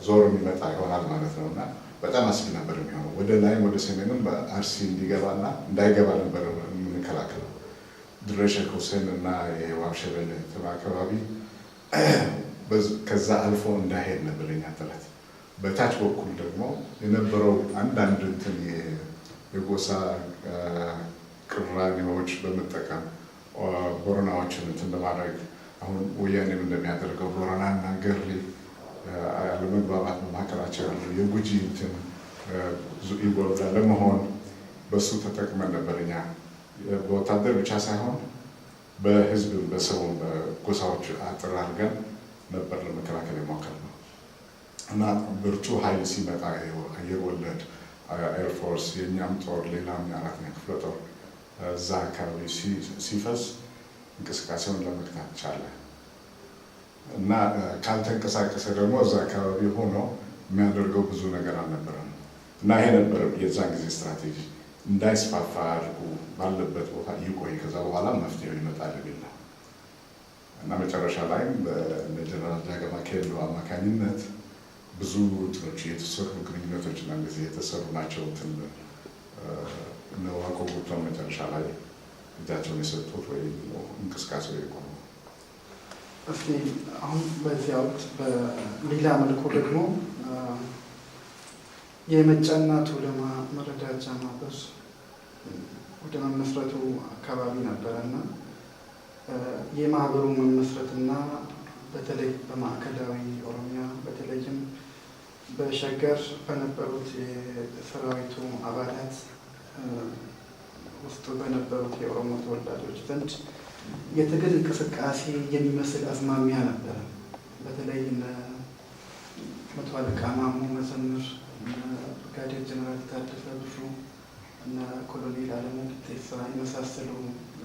ዞር የሚመጣ ይሆናል ማለት ነው እና በጣም አስጊ ነበር የሚሆነው። ወደ ላይም ወደ ሰሜንም በአርሲ እንዲገባና እንዳይገባ ነበር የምንከላከለው። ድሬ ሼክ ሁሴን እና የዋብሸበሌ አካባቢ ከዛ አልፎ እንዳይሄድ ነበር የኛ ጥረት። በታች በኩል ደግሞ የነበረው አንዳንድ እንትን የጎሳ ቅራኔዎች በመጠቀም ቦረናዎችን እንትን ለማድረግ አሁን ወያኔም እንደሚያደርገው ቦረናና ገርሊ አለመግባባት በመካከላቸው ያለው የጉጂ እንትን ኢንቮልቭ ለመሆን በሱ ተጠቅመን ነበር እኛ በወታደር ብቻ ሳይሆን በህዝብ በሰው በጎሳዎች አጥር አድርገን ነበር ለመከላከል የሞከርነው እና ብርቱ ኃይል ሲመጣ አየር ወለድ ኤርፎርስ የእኛም ጦር ሌላም የአራተኛ ክፍለ ጦር እዛ አካባቢ ሲፈስ እንቅስቃሴውን ለመግታት ቻለ እና ካልተንቀሳቀሰ ደግሞ እዛ አካባቢ ሆኖ የሚያደርገው ብዙ ነገር አልነበረም እና ይሄ ነበር የዛን ጊዜ ስትራቴጂ። እንዳይስፋፋ አድርጉ፣ ባለበት ቦታ ይቆይ፣ ከዛ በኋላ መፍትሄው ይመጣል የሚል ነው እና መጨረሻ ላይም በጀነራል ዳገማ ኬሎ አማካኝነት ብዙ እንትኖች የተሰሩ ግንኙነቶች እና እንደዚህ የተሰሩ ናቸው። ዋቆ ጉቷን መጨረሻ ላይ እጃቸውን የሰጡት ወይ እንቅስቃሴው የቆሙ። እስኪ አሁን በዚያ ወቅት በሌላ መልኩ ደግሞ የመጫናቱ መረዳጃ ማህበር ወደ መመስረቱ አካባቢ ነበረና የማህበሩ መመስረትና በተለይ በማዕከላዊ ኦሮሚያ በተለይም በሸገር በነበሩት የሰራዊቱ አባላት ውስጥ በነበሩት የኦሮሞ ተወላጆች ዘንድ የትግል እንቅስቃሴ የሚመስል አዝማሚያ ነበረ። በተለይ መቶ አለቃ ማሞ መዘምር፣ ብርጋዴር ጀነራል ታደሰ ብሩ እና ኮሎኔል አለሙ ቴሳ የመሳሰሉ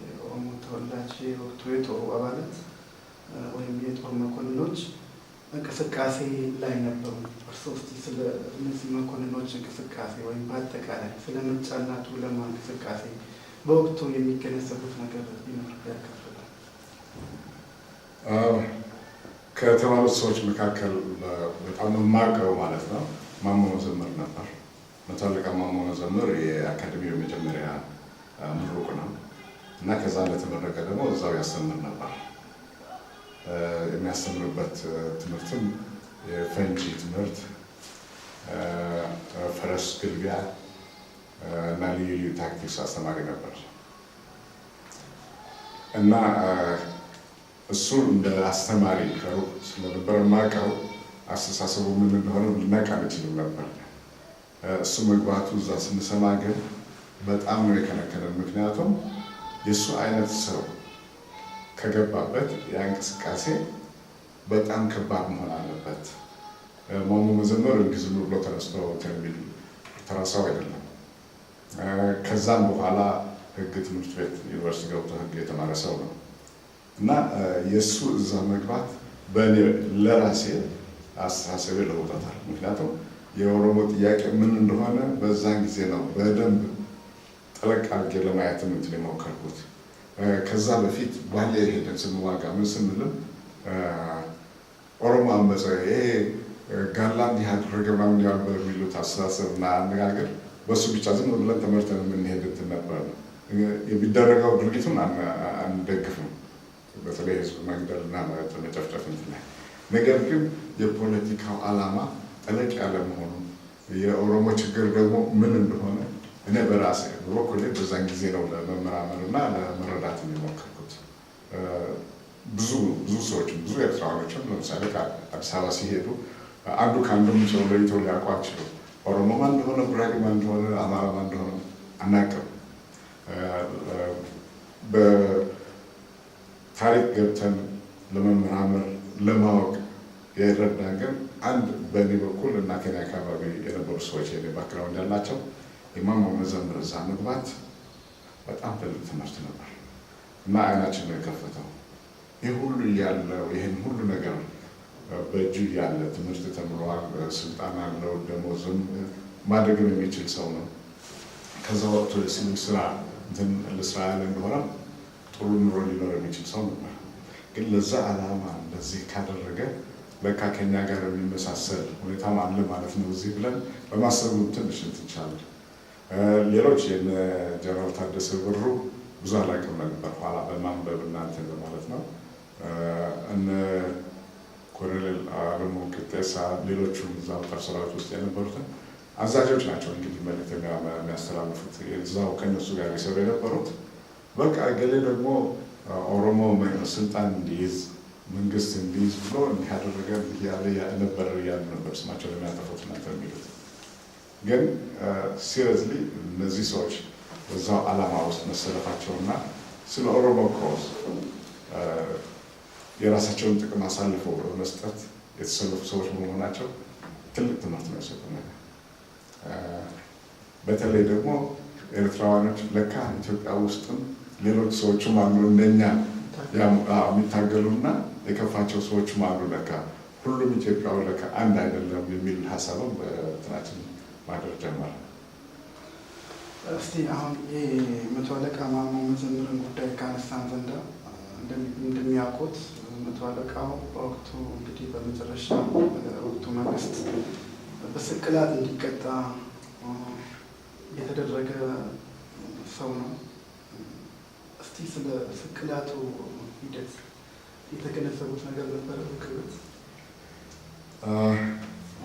የኦሮሞ ተወላጅ የወቅቱ የጦሩ አባላት ወይም የጦር መኮንኖች እንቅስቃሴ ላይ ነበሩ። እርስዎ እስኪ ስለ እነዚህ መኮንኖች እንቅስቃሴ ወይም በአጠቃላይ ስለ ምርጫና ቱለማ እንቅስቃሴ በወቅቱ የሚገነዘቡት ነገር ቢኖር ያካፍላል። ከተባሉት ሰዎች መካከል በጣም የማውቀው ማለት ነው ማሞ መዘምር ነበር መታለቃ ማሞ መዘምር የአካዳሚው የመጀመሪያ ምሩቅ ነው እና ከዛ እንደተመረቀ ደግሞ እዛው ያስተምር ነበር። የሚያስተምርበት ትምህርትም የፈንጂ ትምህርት፣ ፈረስ ግልቢያ እና ልዩ ልዩ ታክቲክስ አስተማሪ ነበር እና እሱ እንደ አስተማሪ ከሩቅ ስለነበር የማውቀው አስተሳሰቡ ምን እንደሆነ ልናውቅ አንችልም ነበር። እሱ መግባቱ እዛ ስንሰማ ግን በጣም ነው የከነከነን። ምክንያቱም የእሱ አይነት ሰው ከገባበት ያ እንቅስቃሴ በጣም ከባድ መሆን አለበት። ማሞ መዘምር እንዲህ ዝም ብሎ ተነስቶ የሚል ተራ ሰው አይደለም። ከዛም በኋላ ሕግ ትምህርት ቤት ዩኒቨርሲቲ ገብቶ ሕግ የተማረ ሰው ነው እና የእሱ እዛ መግባት በእኔ ለራሴ አስተሳሰቤ ለውጦታል። ምክንያቱም የኦሮሞ ጥያቄ ምን እንደሆነ በዛን ጊዜ ነው በደንብ ጠለቅ አድርጌ ለማየት እንትን የሞከርኩት። ከዛ በፊት ባሌ ሄደን ስንዋጋ ምን ስንልም ኦሮሞ አመፀ፣ ይሄ ጋላ እንዲህ አደረገ ምናምን ያሉ በሚሉት አስተሳሰብና አነጋገር በእሱ ብቻ ዝም ብለን ተመርተን የምንሄድ እንትን ነበር። የሚደረገው ድርጊቱን አንደግፍም፣ በተለይ ህዝብ መግደልና መጨፍጨፍ እንትን ላይ። ነገር ግን የፖለቲካው ዓላማ ጠለቅ ያለ መሆኑ የኦሮሞ ችግር ደግሞ ምን እንደሆነ እኔ በራሴ በበኩሌ በዛን ጊዜ ነው ለመመራመር እና ለመረዳት የሚሞክርኩት። ብዙ ሰዎችም ብዙ ኤርትራውያኖችም ለምሳሌ ከአዲስ አበባ ሲሄዱ አንዱ ከአንዱም ሰው ለይተው ሊያውቁ አይችሉም። ኦሮሞ ማን እንደሆነ፣ ጉራጌ ማን እንደሆነ፣ አማራ ማን እንደሆነ አናውቅም። በታሪክ ገብተን ለመመራመር ለማወቅ የረዳን ግን አንድ በእኔ በኩል እና ከኔ አካባቢ የነበሩ ሰዎች የኔ ባክግራውንድ ያላቸው የማሞ መዘምር እዛ መግባት በጣም ትልቅ ትምህርት ነበር እና አይናችን ነው የከፈተው። ይህ ሁሉ እያለው ይህን ሁሉ ነገር በእጁ እያለ ትምህርት ተምሯል፣ ስልጣን አለው፣ ደሞዝም ማድረግም የሚችል ሰው ነው። ከዛ ወቅቱ ስራ ልስራ ያለ እንደሆነ ጥሩ ኑሮ ሊኖር የሚችል ሰው ነበር። ግን ለዛ ዓላማ እንደዚህ ካደረገ ለካ ከኛ ጋር የሚመሳሰል ሁኔታም አለ ማለት ነው እዚህ ብለን በማሰቡ ትንሽ እንትንቻለን። ሌሎች የነ ጀነራል ታደሰ ብሩ ብዙ አላውቅም ነበር፣ ኋላ በማንበብ እናንተ ማለት ነው። እነ ኮሎኔል አለሙ ቅጤሳ፣ ሌሎቹም እዛው ጦር ሰራዊት ውስጥ የነበሩትን አዛዦች ናቸው እንግዲህ መልዕክት የሚያስተላልፉት እዛው ከእነሱ ጋር የሰሩ የነበሩት። በቃ ገሌ ደግሞ ኦሮሞ ስልጣን እንዲይዝ መንግስት እንዲይዝ ብሎ እንዲያደረገ ነበረ እያሉ ነበር ስማቸው ለሚያጠፉት እናንተ የሚሉት። ግን ሲሪየስሊ እነዚህ ሰዎች በዛው ዓላማ ውስጥ መሰለፋቸውና ስለ ኦሮሞ ኮዝ የራሳቸውን ጥቅም አሳልፈው በመስጠት የተሰለፉ ሰዎች በመሆናቸው ትልቅ ትምህርት ነው የሰጡ ነገር። በተለይ ደግሞ ኤርትራውያኖች ለካ ኢትዮጵያ ውስጥም ሌሎች ሰዎችም አሉ እንደኛ የሚታገሉና የከፋቸው ሰዎችም አሉ፣ ለካ ሁሉም ኢትዮጵያዊ ለካ አንድ አይደለም የሚል ሀሳብም በትናችን ማድረግ ጀመረ። እስቲ አሁን የመቶ አለቃ ማሞ መዘምርን ጉዳይ ካነሳን ዘንዳ እንደሚያውቁት መቶ አለቃው በወቅቱ እንግዲህ በመጨረሻ ወቅቱ መንግስት በስቅላት እንዲቀጣ የተደረገ ሰው ነው። እስቲ ስለ ስቅላቱ ሂደት የተገነዘቡት ነገር ነበረ? በክብት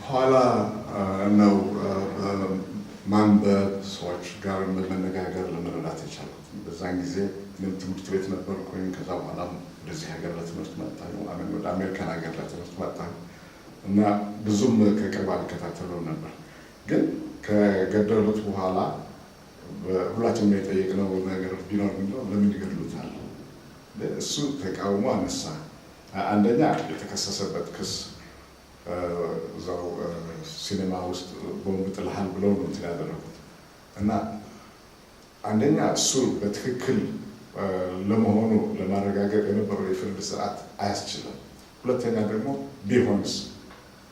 ኋላ ነው ማንበብ ሰዎች ጋር መነጋገር ለመረዳት የቻሉት። በዛን ጊዜ እኔም ትምህርት ቤት ነበርኩኝ። ከዛ በኋላም ወደዚህ ሀገር ለትምህርት መጣሁ፣ ወደ አሜሪካን ሀገር ለትምህርት መጣሁ እና ብዙም ከቅርብ አልከታተለው ነበር። ግን ከገደሉት በኋላ ሁላችንም የጠየቅነው ነገር ቢኖር ምንድነው ለምን ይገድሉታል? እሱ ተቃውሞ አነሳ። አንደኛ የተከሰሰበት ክስ እዛው ሲኔማ ውስጥ ቦምብ ጥልሃል ብለው ነው እንትን ያደረጉት እና አንደኛ እሱ በትክክል ለመሆኑ ለማረጋገጥ የነበረው የፍርድ ስርዓት አያስችልም። ሁለተኛ ደግሞ ቢሆንስ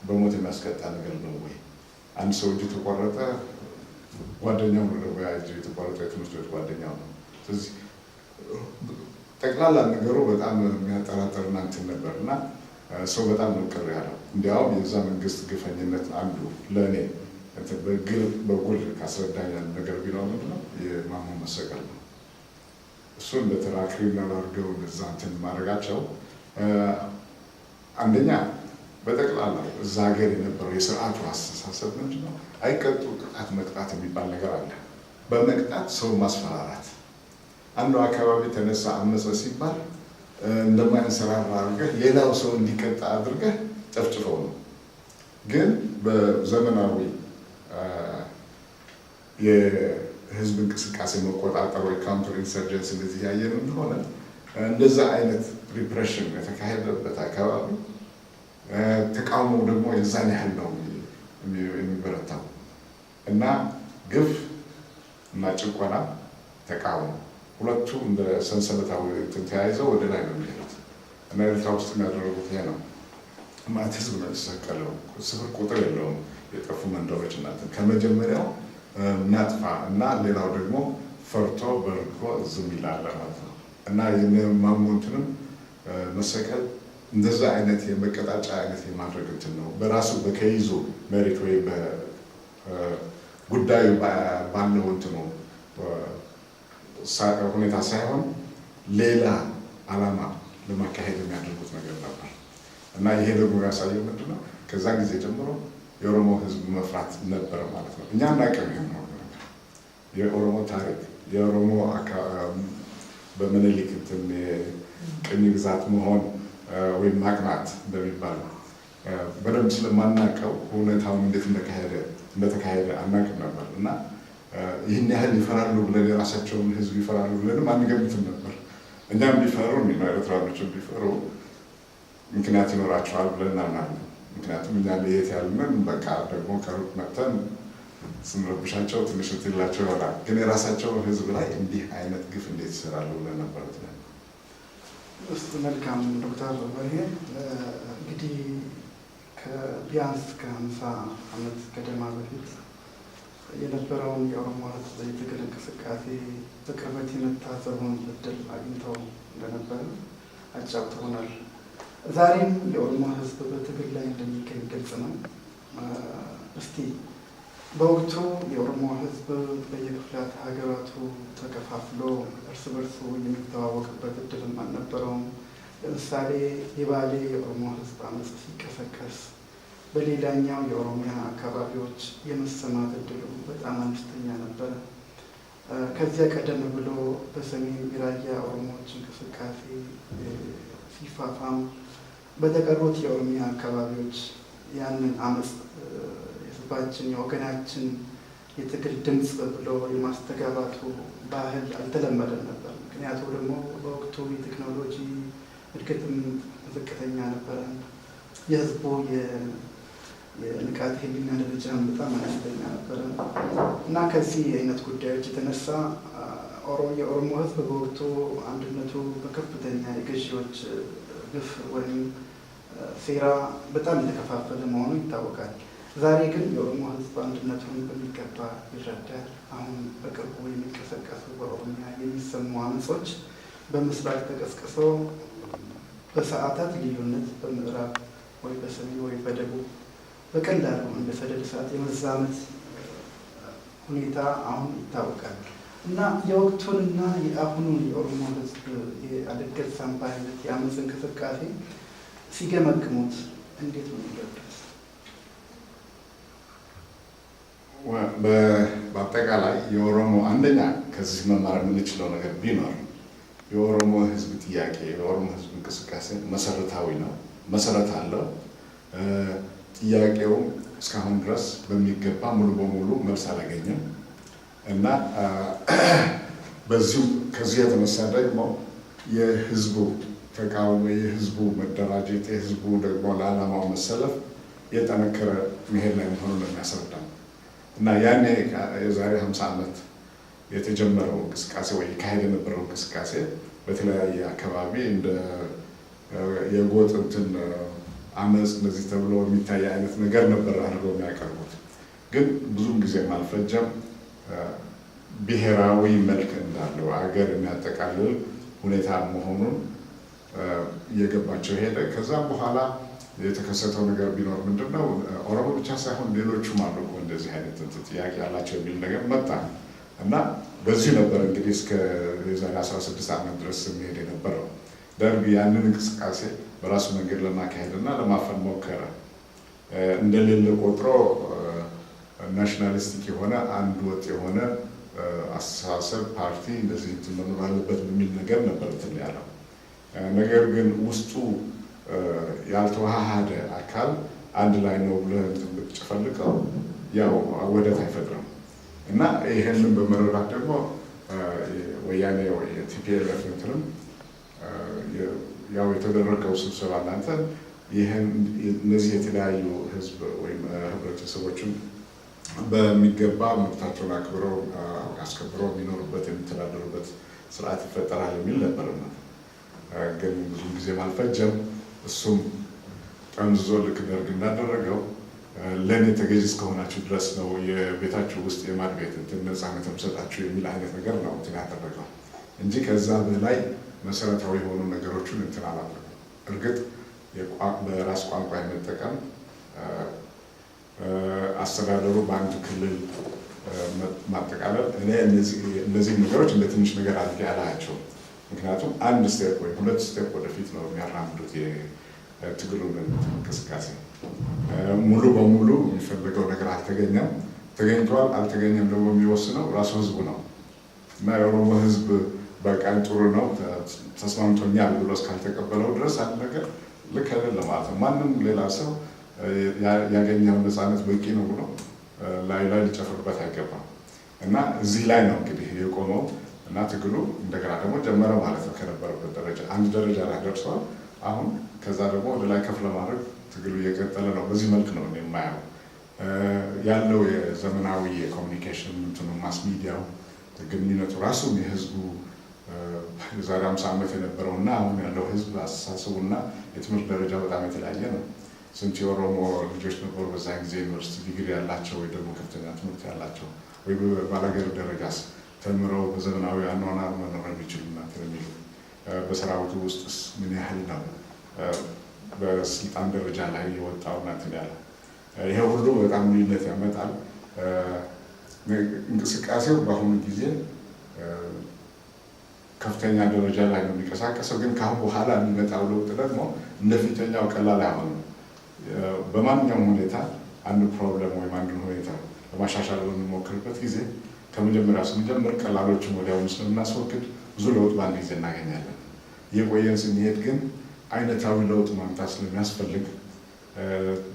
በሞት የሚያስቀጣ ነገር ነው ወይ? አንድ ሰው እጁ ተቆረጠ፣ ጓደኛው ነው ደግሞ እጁ የተቆረጠ የትምህርት ቤት ጓደኛው ነው። ስለዚህ ጠቅላላ ነገሩ በጣም የሚያጠራጥርና እንትን ነበር እና ሰው በጣም ነው ቅር ያለው። እንዲያውም የዛ መንግስት ግፈኝነት አንዱ ለእኔ በጉል ካስረዳኝ ነገር ቢኖር ምንድነው የማሞ መሰቀል ነው። እሱን በተራ ክሪሚናል አድርገው እዛ እንትን ማድረጋቸው አንደኛ በጠቅላላ እዛ ሀገር የነበረው የስርዓቱ አስተሳሰብ ምንድነው አይቀጡ ቅጣት መቅጣት የሚባል ነገር አለ። በመቅጣት ሰው ማስፈራራት፣ አንዱ አካባቢ ተነሳ አመፀ ሲባል እንደማይንሰራራ አድርገህ ሌላው ሰው እንዲቀጣ አድርገህ ጨፍጭፈው ነው። ግን በዘመናዊ የህዝብ እንቅስቃሴ መቆጣጠር ወይ ካውንተር ኢንሰርጀንሲ እንደዚህ ያየን እንደሆነ እንደዛ አይነት ሪፕሬሽን የተካሄደበት አካባቢ ተቃውሞ ደግሞ የዛን ያህል ነው የሚበረታው እና ግፍ እና ጭቆና ተቃውሞ ሁለቱ እንደ ሰንሰለታዊ ተያይዘው ወደ ላይ ነው የሚሄዱት እና ኤርትራ ውስጥ የሚያደርጉት ይሄ ነው። ማለት ህዝብ ነው የተሰቀለው፣ ስፍር ቁጥር የለውም። የጠፉ መንደሮች እናትን ከመጀመሪያው እናጥፋ እና ሌላው ደግሞ ፈርቶ በርጎ ዝም ይላል ማለት ነው እና የማሞንትንም መሰቀል እንደዛ አይነት የመቀጣጫ አይነት የማድረግ እንትን ነው። በራሱ በከይዞ መሬት ወይ በጉዳዩ ባለው እንትኑ ሁኔታ ሳይሆን ሌላ ዓላማ ለማካሄድ የሚያደርጉት ነገር ነበር እና ይሄ ደግሞ ያሳየው ምንድነው ከዛ ጊዜ ጀምሮ የኦሮሞ ህዝብ መፍራት ነበር ማለት ነው። እኛ እናቀም ነው የኦሮሞ ታሪክ የኦሮሞ በምኒልክ እንትን ቅኝ ግዛት መሆን ወይም ማቅናት እንደሚባለው በደንብ ስለማናውቀው ሁኔታውን እንዴት እንደተካሄደ አናውቅም ነበር እና ይህን ያህል ይፈራሉ ብለን የራሳቸውን ህዝብ ይፈራሉ ብለን አንገምትም ነበር። እኛም ቢፈሩ ኤርትራኖችም ቢፈሩ ምክንያት ይኖራቸዋል ብለን እናምናለን። ምክንያቱም እኛ ለየት ያልነን በቃ ደግሞ ከሩቅ መጥተን ስንረብሻቸው ትንሽ ትላቸው ይሆናል። ግን የራሳቸው ህዝብ ላይ እንዲህ አይነት ግፍ እንዴት ይሰራሉ ብለን ነበር ትለን። መልካም ዶክተር በርሄ እንግዲህ ከቢያንስ ከ50 ዓመት ገደማ በፊት የነበረውን የኦሮሞ ህዝብ የትግል እንቅስቃሴ በቅርበት የመታዘቡን እድል አግኝተው እንደነበረ አጫውተውናል። ዛሬም የኦሮሞ ህዝብ በትግል ላይ እንደሚገኝ ግልጽ ነው። እስቲ በወቅቱ የኦሮሞ ህዝብ በየክፍላት ሀገራቱ ተከፋፍሎ እርስ በርሱ የሚተዋወቅበት እድልም አልነበረውም። ለምሳሌ የባሌ የኦሮሞ ህዝብ አመፅ ሲቀሰቀስ በሌላኛው የኦሮሚያ አካባቢዎች የመሰማት እድሉ በጣም አነስተኛ ነበረ። ከዚያ ቀደም ብሎ በሰሜን ራያ ኦሮሞዎች እንቅስቃሴ ሲፋፋም በተቀሩት የኦሮሚያ አካባቢዎች ያንን አመፅ የህዝባችን የወገናችን የትግል ድምፅ ብሎ የማስተጋባቱ ባህል አልተለመደም ነበር። ምክንያቱ ደግሞ በወቅቱ የቴክኖሎጂ እድገትም ዝቅተኛ ነበረ። የህዝቡ የንቃተ ህሊና ደረጃም በጣም አነስተኛ ነበረ እና ከዚህ አይነት ጉዳዮች የተነሳ የኦሮሞ ህዝብ በወቅቱ አንድነቱ በከፍተኛ የገዢዎች ግፍ ወይም ሴራ በጣም የተከፋፈለ መሆኑ ይታወቃል። ዛሬ ግን የኦሮሞ ህዝብ አንድነቱን በሚገባ ይረዳል። አሁን በቅርቡ የሚቀሰቀሱ በኦሮሚያ የሚሰሙ አመጾች በምስራቅ ተቀስቅሰው በሰዓታት ልዩነት በምዕራብ ወይ በሰሜን ወይ በደቡብ በቀላሉ እንደ ሰደድ እሳት የመዛመት ሁኔታ አሁን ይታወቃል እና የወቅቱንና የአሁኑን የኦሮሞ ህዝብ የአደገት ሳምባ አይነት የአመፅ እንቅስቃሴ ሲገመግሙት እንዴት ነው የሚገቡት? በአጠቃላይ የኦሮሞ አንደኛ ከዚህ መማር የምንችለው ነገር ቢኖር የኦሮሞ ህዝብ ጥያቄ የኦሮሞ ህዝብ እንቅስቃሴ መሰረታዊ ነው፣ መሰረት አለው። ጥያቄው እስካሁን ድረስ በሚገባ ሙሉ በሙሉ መልስ አላገኘም እና ከዚህ የተነሳ ደግሞ የህዝቡ ተቃውሞ የህዝቡ መደራጀት የህዝቡ ደግሞ ለዓላማው መሰለፍ የጠነከረ መሄድ ላይ መሆኑን የሚያስረዳ እና ያኔ የዛሬ 50 ዓመት የተጀመረው እንቅስቃሴ ወይ ካሄደ የነበረው እንቅስቃሴ በተለያየ አካባቢ እንደ የጎጥ እንትን አመፅ እንደዚህ ተብሎ የሚታይ አይነት ነገር ነበር አድርገው የሚያቀርቡት። ግን ብዙም ጊዜ አልፈጀም ብሔራዊ መልክ እንዳለው አገር የሚያጠቃልል ሁኔታ መሆኑን እየገባቸው ሄደ። ከዛም በኋላ የተከሰተው ነገር ቢኖር ምንድነው ኦሮሞ ብቻ ሳይሆን ሌሎቹም አሉ እንደዚህ አይነት ጥያቄ ያላቸው የሚል ነገር መጣ እና በዚህ ነበር እንግዲህ እስከ የዛሬ 16 ዓመት ድረስ የሚሄድ የነበረው። ደርግ ያንን እንቅስቃሴ በራሱ መንገድ ለማካሄድና ለማፈን ሞከረ። እንደሌለ ቆጥሮ ናሽናሊስቲክ የሆነ አንድ ወጥ የሆነ አስተሳሰብ ፓርቲ እንደዚህ መኖር አለበት በሚል ነገር ነበር እንትን ያለው። ነገር ግን ውስጡ ያልተዋሃደ አካል አንድ ላይ ነው ብለህ ብትጨፈልቀው ያው ወደት አይፈጥርም እና ይሄንን በመረዳት ደግሞ ወያኔ ወይ ቲፒኤልኤፍ እንትንም ያው የተደረገው ስብሰባ እናንተ ይሄን እነዚህ የተለያዩ ህዝብ ወይም ህብረተሰቦችን በሚገባ መብታቸውን አስከብረው የሚኖሩበት የሚተዳደሩበት ስርዓት ይፈጠራል የሚል ነበር። ግን ብዙ ጊዜ አልፈጀም። እሱም ጠምዝዞ ልክ ደርግ እንዳደረገው ለእኔ ተገዥ እስከሆናችሁ ድረስ ነው የቤታችሁ ውስጥ የማድ ቤት ነፃነት የምሰጣችሁ የሚል አይነት ነገር ነው እንትን ያደረገው እንጂ ከዛ በላይ መሰረታዊ የሆኑ ነገሮችን እንትን አላደረገም። እርግጥ በራስ ቋንቋ የመጠቀም አስተዳደሩ በአንድ ክልል ማጠቃለል እኔ እነዚህ ነገሮች እንደ ትንሽ ነገር አድርጌ አላያቸውም። ምክንያቱም አንድ ስቴፕ ወይ ሁለት ስቴፕ ወደፊት ነው የሚያራምዱት የትግሉን እንቅስቃሴ። ሙሉ በሙሉ የሚፈልገው ነገር አልተገኘም። ተገኝቷል አልተገኘም ደግሞ የሚወስነው ራሱ ህዝቡ ነው እና የኦሮሞ ህዝብ በቃኝ ጥሩ ነው ተስማምቶኛል ብሎ እስካልተቀበለው ድረስ አንድ ነገር ልክ አይደለም ማለት ነው። ማንም ሌላ ሰው ያገኘው ነፃነት በቂ ነው ብሎ ላይ ሊጨፍርበት አይገባም እና እዚህ ላይ ነው እንግዲህ የቆመው እና ትግሉ እንደገና ደግሞ ጀመረ ማለት ነው። ከነበረበት ደረጃ አንድ ደረጃ ላይ ደርሷል። አሁን ከዛ ደግሞ ወደ ላይ ከፍ ለማድረግ ትግሉ እየቀጠለ ነው። በዚህ መልክ ነው የማየው ያለው የዘመናዊ የኮሚኒኬሽን እንትኑ ማስ ሚዲያው ግንኙነቱ ራሱ የህዝቡ የዛሬ 50 ዓመት የነበረውና አሁን ያለው ህዝብ አስተሳሰቡና የትምህርት ደረጃ በጣም የተለያየ ነው። ስንት የኦሮሞ ልጆች ነበሩ በዛ ጊዜ ዩኒቨርሲቲ ዲግሪ ያላቸው ወይ ደግሞ ከፍተኛ ትምህርት ያላቸው ወይ ባላገር ደረጃስ ተምረው በዘመናዊ አኗኗር መኖር የሚችሉ ናቸው የሚሉ በሰራዊቱ ውስጥ ምን ያህል ነው በስልጣን ደረጃ ላይ የወጣው ናቸው ያለ ይሄ ሁሉ በጣም ልዩነት ያመጣል። እንቅስቃሴው በአሁኑ ጊዜ ከፍተኛ ደረጃ ላይ ነው የሚንቀሳቀሰው። ግን ካሁን በኋላ የሚመጣው ለውጥ ደግሞ እንደፊተኛው ቀላል አይሆንም። በማንኛውም ሁኔታ አንድ ፕሮብለም ወይም አንድ ሁኔታ ለማሻሻል በምንሞክርበት ጊዜ ከመጀመሪያው ስንጀምር ቀላሎችን ወዲያውኑ ስለምናስወግድ ብዙ ለውጥ በአንድ ጊዜ እናገኛለን። የቆየን ስንሄድ ግን አይነታዊ ለውጥ ማምጣት ስለሚያስፈልግ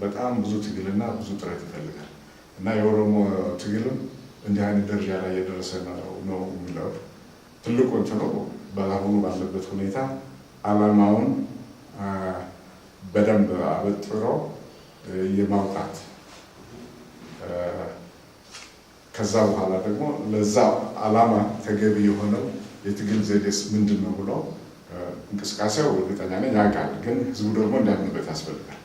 በጣም ብዙ ትግልና ብዙ ጥረት ይፈልጋል እና የኦሮሞ ትግልም እንዲህ አይነት ደረጃ ላይ የደረሰ ነው የሚለው ትልቁ እንትኑ በአሁኑ ባለበት ሁኔታ ዓላማውን በደንብ አበጥሮ የማውጣት ከዛ በኋላ ደግሞ ለዛ ዓላማ ተገቢ የሆነው የትግል ዘዴስ ምንድን ነው ብሎ እንቅስቃሴው እርግጠኛ ነኝ ያውቃል። ግን ህዝቡ ደግሞ እንዲያምንበት ያስፈልጋል።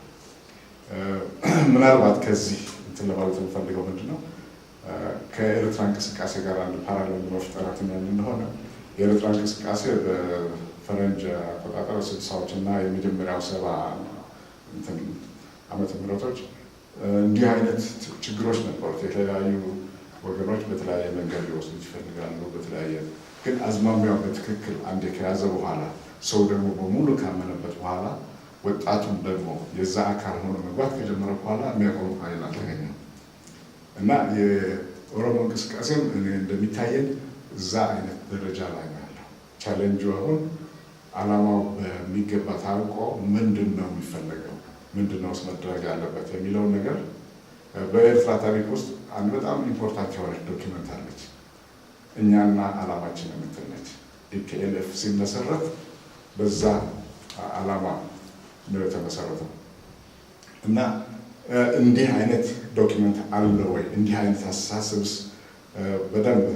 ምናልባት ከዚህ እንትን ለማለት የምፈልገው ምንድን ነው ከኤርትራ እንቅስቃሴ ጋር አንድ ፓራሌል መፍጠራት ያለ እንደሆነ የኤርትራ እንቅስቃሴ በፈረንጅ አቆጣጠር 60ዎች እና የመጀመሪያው 70 ዓመተ ምህረቶች እንዲህ አይነት ችግሮች ነበሩት። የተለያዩ ወገኖች በተለያየ መንገድ ሊወስዱ ይፈልጋሉ። በተለያየ ግን አዝማሚያው በትክክል አንዴ ከያዘ በኋላ ሰው ደግሞ በሙሉ ካመነበት በኋላ ወጣቱም ደግሞ የዛ አካል ሆኖ መግባት ከጀመረ በኋላ የሚያቆም ኃይል አልተገኘም እና የኦሮሞ እንቅስቃሴም እኔ እንደሚታየን እዛ አይነት ደረጃ ላይ ነው ያለው። ቻሌንጁ አሁን ዓላማው በሚገባ ታውቆ ምንድን ነው የሚፈለገው፣ ምንድን ነው መደረግ ያለበት የሚለውን ነገር በኤርትራ ታሪክ ውስጥ አንድ በጣም ኢምፖርታንት የሆነች ዶኪመንት አለች። እኛና ዓላማችን የምትል ነች። ኢፒኤልኤፍ ሲመሰረት በዛ ዓላማ ነው የተመሰረተው እና እንዲህ አይነት ዶኪመንት አለ ወይ? እንዲህ አይነት አስተሳሰብስ በደንብ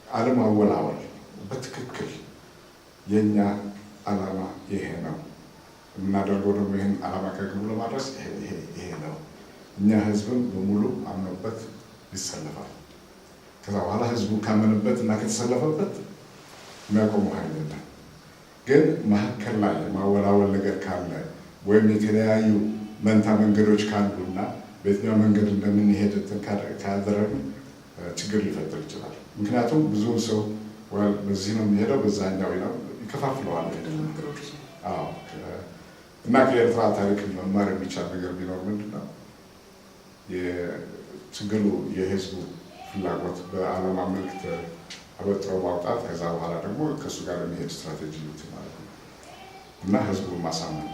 አለማወላወል በትክክል የኛ ዓላማ ይሄ ነው የምናደርገው ደግሞ ይህን ዓላማ ከግቡ ለማድረስ ይሄ ነው። እኛ ህዝብም በሙሉ አምኖበት ይሰለፋል። ከዛ በኋላ ህዝቡ ካመንበት እና ከተሰለፈበት የሚያቆሙ ኃይል የለም። ግን መሀከል ላይ ማወላወል ነገር ካለ ወይም የተለያዩ መንታ መንገዶች ካሉና በየትኛው መንገድ እንደምንሄድ ካደረግን ችግር ሊፈጥር ይችላል። ምክንያቱም ብዙ ሰው በዚህ ነው የሚሄደው በዛኛው ነው ይከፋፍለዋል። አዎ እና ከኤርትራ ታሪክ መማር የሚቻል ነገር ቢኖር ምንድነው የችግሩ የህዝቡ ፍላጎት በዓላማ መልክ አበጥሮ ማውጣት ከዛ በኋላ ደግሞ ከእሱ ጋር የሚሄድ ስትራቴጂ ማለት ነው እና ህዝቡን ማሳመን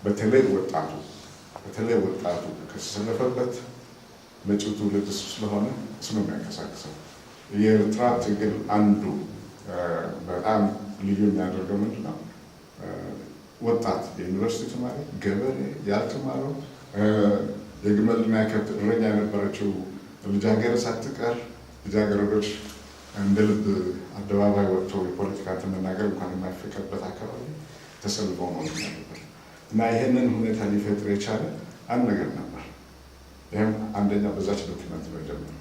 በተለይ ወጣቱ ከተሰለፈበት መጪው ትውልድ እሱ ስለሆነ እሱ ነው የሚያንቀሳቅሰው። የኤርትራ ትግል አንዱ በጣም ልዩ የሚያደርገው ምንድነው ወጣት የዩኒቨርሲቲ ተማሪ ገበሬ ያልተማረው የግመልና የከብት እረኛ የነበረችው ልጃገረድ ሳትቀር ልጃገረዶች እንደ ልብ አደባባይ ወጥቶ የፖለቲካ መናገር እንኳን የማይፈቀድበት አካባቢ ተሰልፈው ነው ነበር እና ይሄንን ሁኔታ ሊፈጥር የቻለ አንድ ነገር ነበር። ይህም አንደኛ በዛች ዶክመንት ነው የጀመረው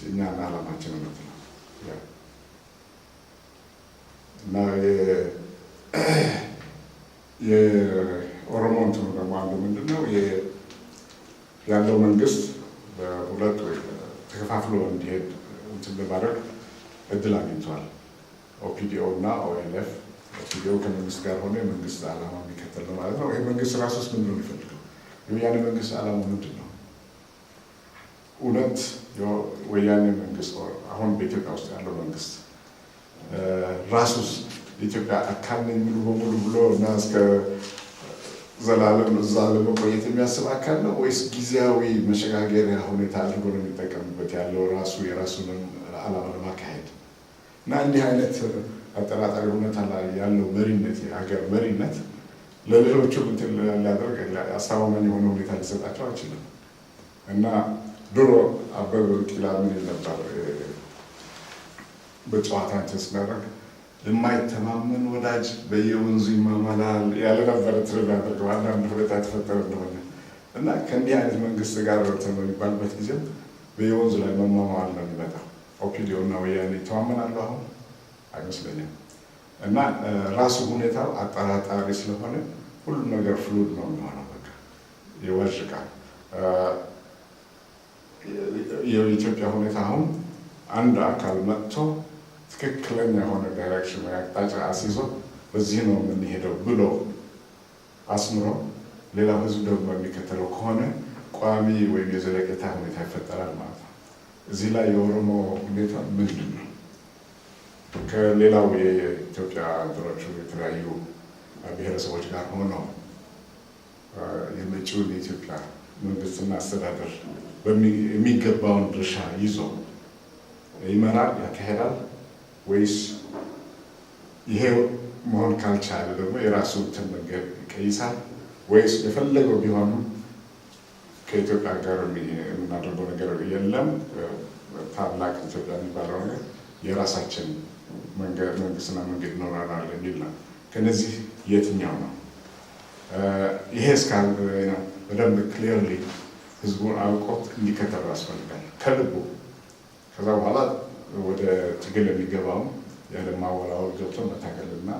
እኛ ዓላማችን ነው እና የኦሮሞ እንትኑ ደግሞ አንዱ ምንድነው ያለው መንግስት በሁለት ወይ ተከፋፍሎ እንዲሄድ እንትን ለማድረግ እድል አግኝቷል። ኦፒዲኦ እና ኦኤልኤፍ ኦፒዲኦ ከመንግስት ጋር ሆነ የመንግስት ዓላማ የሚከተል ነው ማለት ነው። ይህ መንግስት ራሱስ ምንድን ነው የሚፈልገው? የወያኔ መንግስት ዓላማ ምንድን ነው? እውነት ወያኔ መንግስት አሁን በኢትዮጵያ ውስጥ ያለው መንግስት ራሱስ የኢትዮጵያ አካል ነኝ ሙሉ በሙሉ ብሎ እና እስከ ዘላለም እዛ ለመቆየት የሚያስብ አካል ነው ወይስ ጊዜያዊ መሸጋገሪያ ሁኔታ አድርጎ ነው የሚጠቀምበት ያለው ራሱ የራሱን ዓላማ ለማካሄድ እና እንዲህ አይነት አጠራጣሪ ሁኔታ ላይ ያለው መሪነት የሀገር መሪነት ለሌሎቹ እንትን ሊያደርግ አስተማማኝ የሆነ ሁኔታ ሊሰጣቸው አይችልም። እና ድሮ አበበ ቢቂላ ምን ነበር በጨዋታ እንትን ስናደርግ የማይተማመን ወዳጅ በየወንዙ ይማማላል ያለ ነበረ ትርጉም ያደርገው አንዳንድ ሁኔታ የተፈጠረ እንደሆነ እና ከእንዲህ አይነት መንግስት ጋር በሚባልበት ጊዜ በየወንዙ ላይ መማማል ነው የሚመጣው። ኦፒዲዮ እና ወያኔ ይተማመናሉ አሁን አይመስለኝም። እና ራሱ ሁኔታው አጠራጣሪ ስለሆነ ሁሉም ነገር ፍሉድ ነው የሚሆነው። በቃ ይዋዥቃል። የኢትዮጵያ ሁኔታ አሁን አንድ አካል መጥቶ ትክክለኛ የሆነ ዳይሬክሽን ወይ አቅጣጫ አስይዞ በዚህ ነው የምንሄደው ብሎ አስምሮ ሌላው ህዝብ ደግሞ የሚከተለው ከሆነ ቋሚ ወይም የዘለቄታ ሁኔታ ይፈጠራል ማለት ነው። እዚህ ላይ የኦሮሞ ሁኔታ ምንድን ነው? ከሌላው የኢትዮጵያ ድሮቹ የተለያዩ ብሔረሰቦች ጋር ሆነው የመጪውን የኢትዮጵያ መንግስትና አስተዳደር የሚገባውን ድርሻ ይዞ ይመራል ያካሄዳል ወይስ ይሄ መሆን ካልቻለ ደግሞ የራሱ እንትን መንገድ ይቀይሳል ወይስ የፈለገው ቢሆንም ከኢትዮጵያ ጋር የምናደርገው ነገር የለም ታላቅ ኢትዮጵያ የሚባለው ነገር የራሳችን መንግስትና መንገድ ይኖረናል የሚል ነው። ከነዚህ የትኛው ነው? ይሄ እስካል በደንብ ክሊርሊ ህዝቡን አውቆት እንዲከተሉ ያስፈልጋል ከልቡ። ከዛ በኋላ ወደ ትግል የሚገባው ያለ ማወላወል ገብቶ መታገልና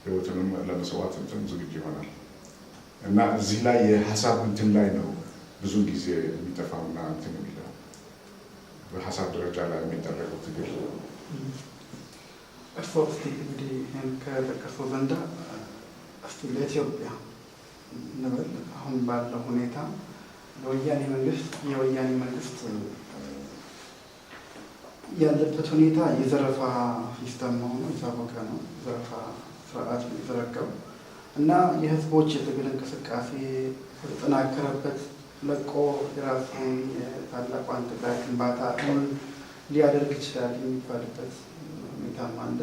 ህይወቱንም ለመስዋዕት እንትን ዝግጁ ይሆናል። እና እዚህ ላይ የሀሳብ እንትን ላይ ነው ብዙ ጊዜ የሚጠፋውና እንትን የሚለው በሀሳብ ደረጃ ላይ የሚደረገው ትግል። እርስዎ እስኪ እንግዲህ ከጠቀሱ ዘንዳ እስኪ ለኢትዮጵያ እንበል አሁን ባለው ሁኔታ የወያኔ መንግስት ያለበት ሁኔታ የዘረፋ ሲስተም መሆኑ የታወቀ ነው። ዘረፋ ስርዓት የተዘረጋው እና የህዝቦች የትግል እንቅስቃሴ የተጠናከረበት ለቆ የራሱን የታላቋን ትግራይ ግንባታ እውን ሊያደርግ ይችላል የሚባልበት ሁኔታም አለ።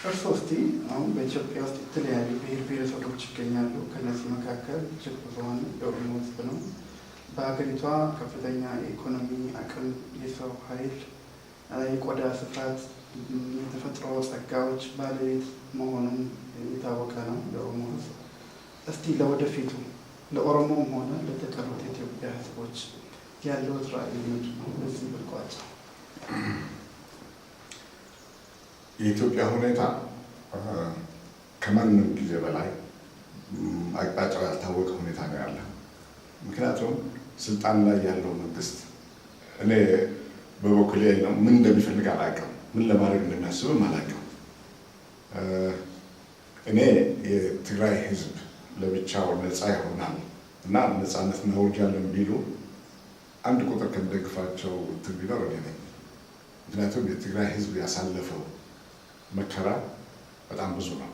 እርስዎ እስቲ አሁን በኢትዮጵያ ውስጥ የተለያዩ ብሔር ብሔረሰቦች ይገኛሉ። ከነዚህ መካከል እጅግ ብዙኃኑ የኦሮሞ ህዝብ ነው። በሀገሪቷ ከፍተኛ የኢኮኖሚ አቅም፣ የሰው ኃይል፣ የቆዳ ስፋት፣ የተፈጥሮ ጸጋዎች ባለቤት መሆኑን የሚታወቀ ነው የኦሮሞ ህዝብ። እስቲ ለወደፊቱ ለኦሮሞም ሆነ ለተቀሩት የኢትዮጵያ ህዝቦች ያለው ራዕይ ምንድን ነው? በዚህ ብልቋጫ የኢትዮጵያ ሁኔታ ከማንም ጊዜ በላይ አቅጣጫው ያልታወቀ ሁኔታ ነው ያለ። ምክንያቱም ስልጣን ላይ ያለው መንግስት እኔ በበኩሌ ነው ምን እንደሚፈልግ አላውቅም፣ ምን ለማድረግ እንደሚያስብም አላውቅም። እኔ የትግራይ ህዝብ ለብቻው ነፃ ይሆናል እና ነፃነት እናውጃለን ቢሉ አንድ ቁጥር ከሚደግፋቸው እንትን ቢኖር እኔ ነኝ። ምክንያቱም የትግራይ ህዝብ ያሳለፈው መከራ በጣም ብዙ ነው።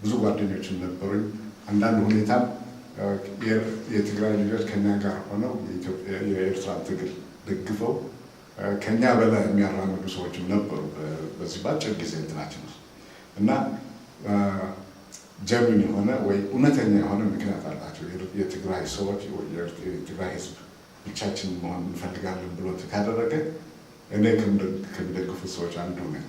ብዙ ጓደኞችም ነበሩኝ። አንዳንድ ሁኔታም የትግራይ ልጆች ከኛ ጋር ሆነው የኤርትራ ትግል ደግፈው ከኛ በላይ የሚያራምዱ ሰዎችም ነበሩ በዚህ ባጭር ጊዜ እንትናችን ነው እና ጀሚን የሆነ ወይ እውነተኛ የሆነ ምክንያት አላቸው። የትግራይ ሰዎች የትግራይ ህዝብ ብቻችን መሆን እንፈልጋለን ብሎ ካደረገ እኔ ከሚደግፉት ሰዎች አንዱ ነኝ።